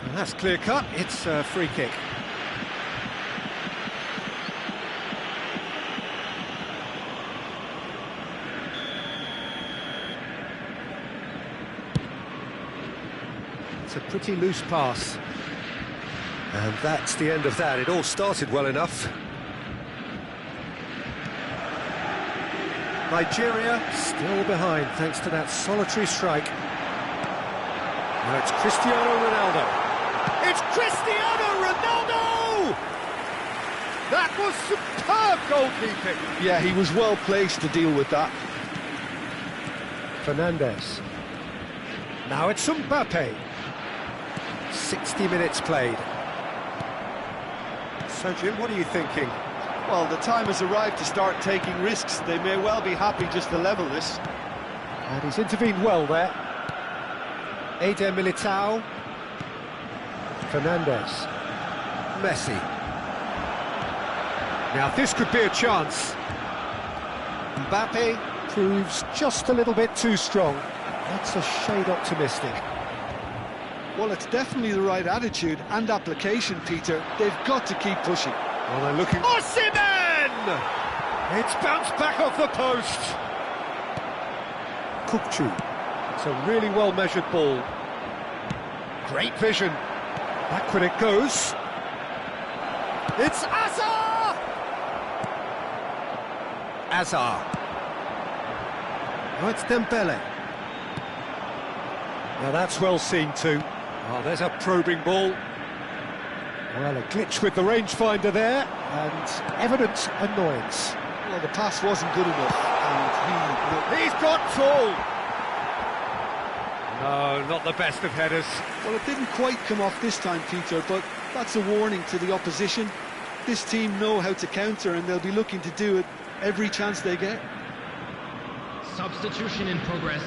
[SPEAKER 1] And that's clear cut. It's a free kick. It's a pretty loose pass. And that's the end of that. It all started well enough. Nigeria still behind thanks to that solitary strike. Now it's Cristiano Ronaldo.
[SPEAKER 3] It's Cristiano Ronaldo! That was superb goalkeeping.
[SPEAKER 2] Yeah, he was well placed to deal with that.
[SPEAKER 1] Fernandes. Now it's Mbappe. 60 minutes played. So, Jim, what are you thinking?
[SPEAKER 2] Well, the time has arrived to start taking risks. They may well be happy just to level this.
[SPEAKER 1] And he's intervened well there. Eder Militao. Fernandes. Messi. Now this could be a chance. Mbappe proves just a little bit too strong. That's a shade optimistic.
[SPEAKER 2] Well, it's definitely the right attitude and application, Peter. They've got to keep pushing.
[SPEAKER 1] Well, they're looking... Osimhen! It's bounced back off the post. Kupchu. It's a really well-measured ball. Great vision. Backward it goes. It's Azar! Azar. Oh, it's Dembele. Now that's well seen too. Oh, there's a probing ball. Well, a glitch with the rangefinder there, and evident annoyance.
[SPEAKER 2] Well, the pass wasn't good enough, and
[SPEAKER 1] he's got full. No, not the best of headers.
[SPEAKER 2] Well, it didn't quite come off this time, Peter, but that's a warning to the opposition. This team know how to counter, and they'll be looking to do it every chance they get.
[SPEAKER 4] Substitution in progress.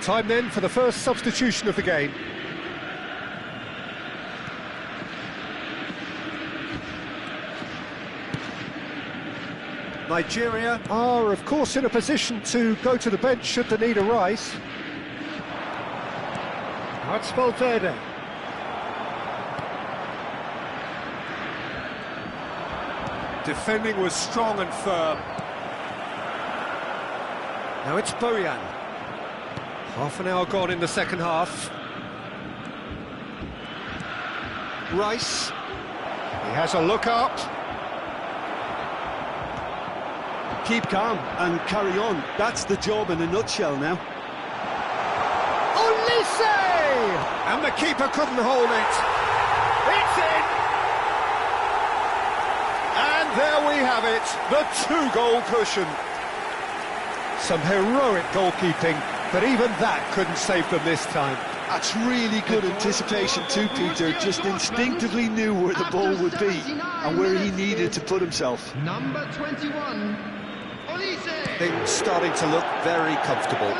[SPEAKER 1] Time then for the first substitution of the game. Nigeria are, of course, in a position to go to the bench should the need arise. Now it's Valverde. Defending was strong and firm. Now it's Bojan. Half an hour gone in the second half. Rice. He has a look up.
[SPEAKER 2] Keep calm and carry on. That's the job in a nutshell now.
[SPEAKER 1] Olise! And the keeper couldn't hold it. It's in! And there we have it, the two-goal cushion. Some heroic goalkeeping, but even that couldn't save them this time.
[SPEAKER 2] That's really good anticipation too, Peter. Just instinctively knew where the ball would be and where he needed to put himself.
[SPEAKER 4] Number 21, Olise.
[SPEAKER 1] Things starting to look very comfortable.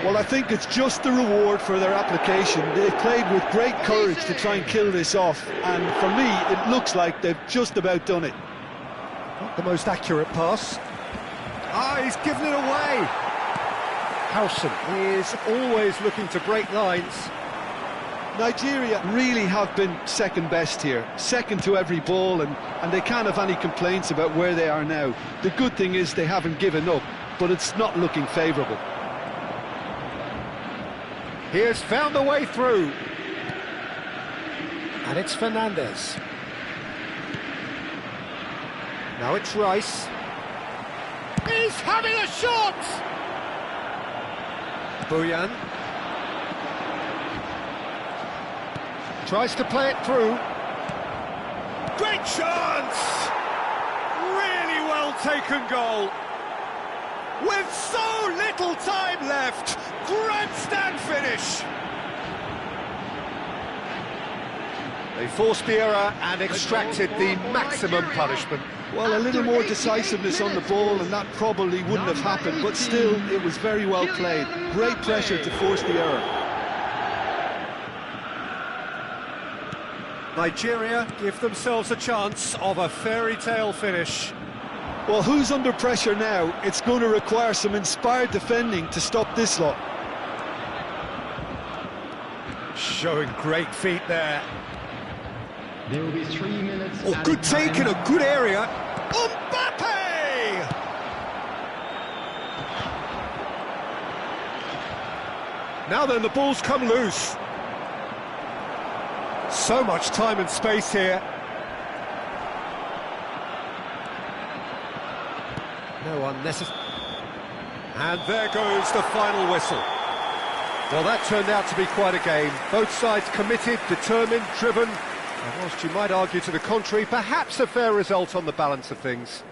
[SPEAKER 2] Well, I think it's just the reward for their application. They've played with great courage to try and kill this off, and for me, it looks like they've just about done it.
[SPEAKER 1] Not the most accurate pass. Ah, he's given it away. Howson is always looking to break lines.
[SPEAKER 2] Nigeria really have been second best here, second to every ball, and they can't have any complaints about where they are now. The good thing is they haven't given up, but it's not looking favourable.
[SPEAKER 1] He has found a way through. And it's Fernandez. Now it's Rice. He's having a shot! Bojan. Tries to play it through. Great chance! Really well taken goal. With so little time left, grandstand finish. They forced the error and extracted the maximum punishment.
[SPEAKER 2] Well, a little more decisiveness on the ball and that probably wouldn't have happened, but still, it was very well played. Great pressure to force the error.
[SPEAKER 1] Nigeria give themselves a chance of a fairy tale finish.
[SPEAKER 2] Well, who's under pressure now? It's going to require some inspired defending to stop this lot.
[SPEAKER 1] Showing great feet there.
[SPEAKER 4] There will be 3 minutes.
[SPEAKER 1] Oh, good take in a good area. Mbappe! Now then, the ball's come loose. So much time and space here. No unnecessary. And there goes the final whistle. Well, that turned out to be quite a game. Both sides committed, determined, driven. And whilst you might argue to the contrary, perhaps a fair result on the balance of things.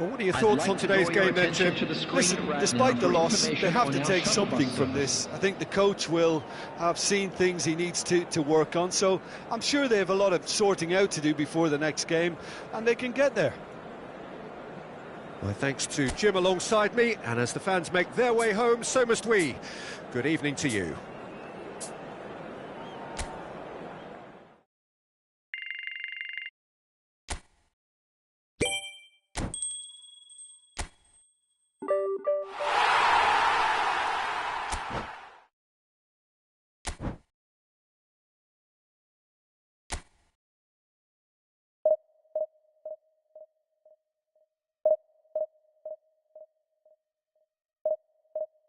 [SPEAKER 1] Well, what are your thoughts on today's game then, Jim?
[SPEAKER 2] Listen, despite the loss, they have to take something from this. I think the coach will have seen things he needs to work on, so I'm sure they have a lot of sorting out to do before the next game, and they can get there.
[SPEAKER 1] My thanks to Jim alongside me, and as the fans make their way home, so must we. Good evening to you.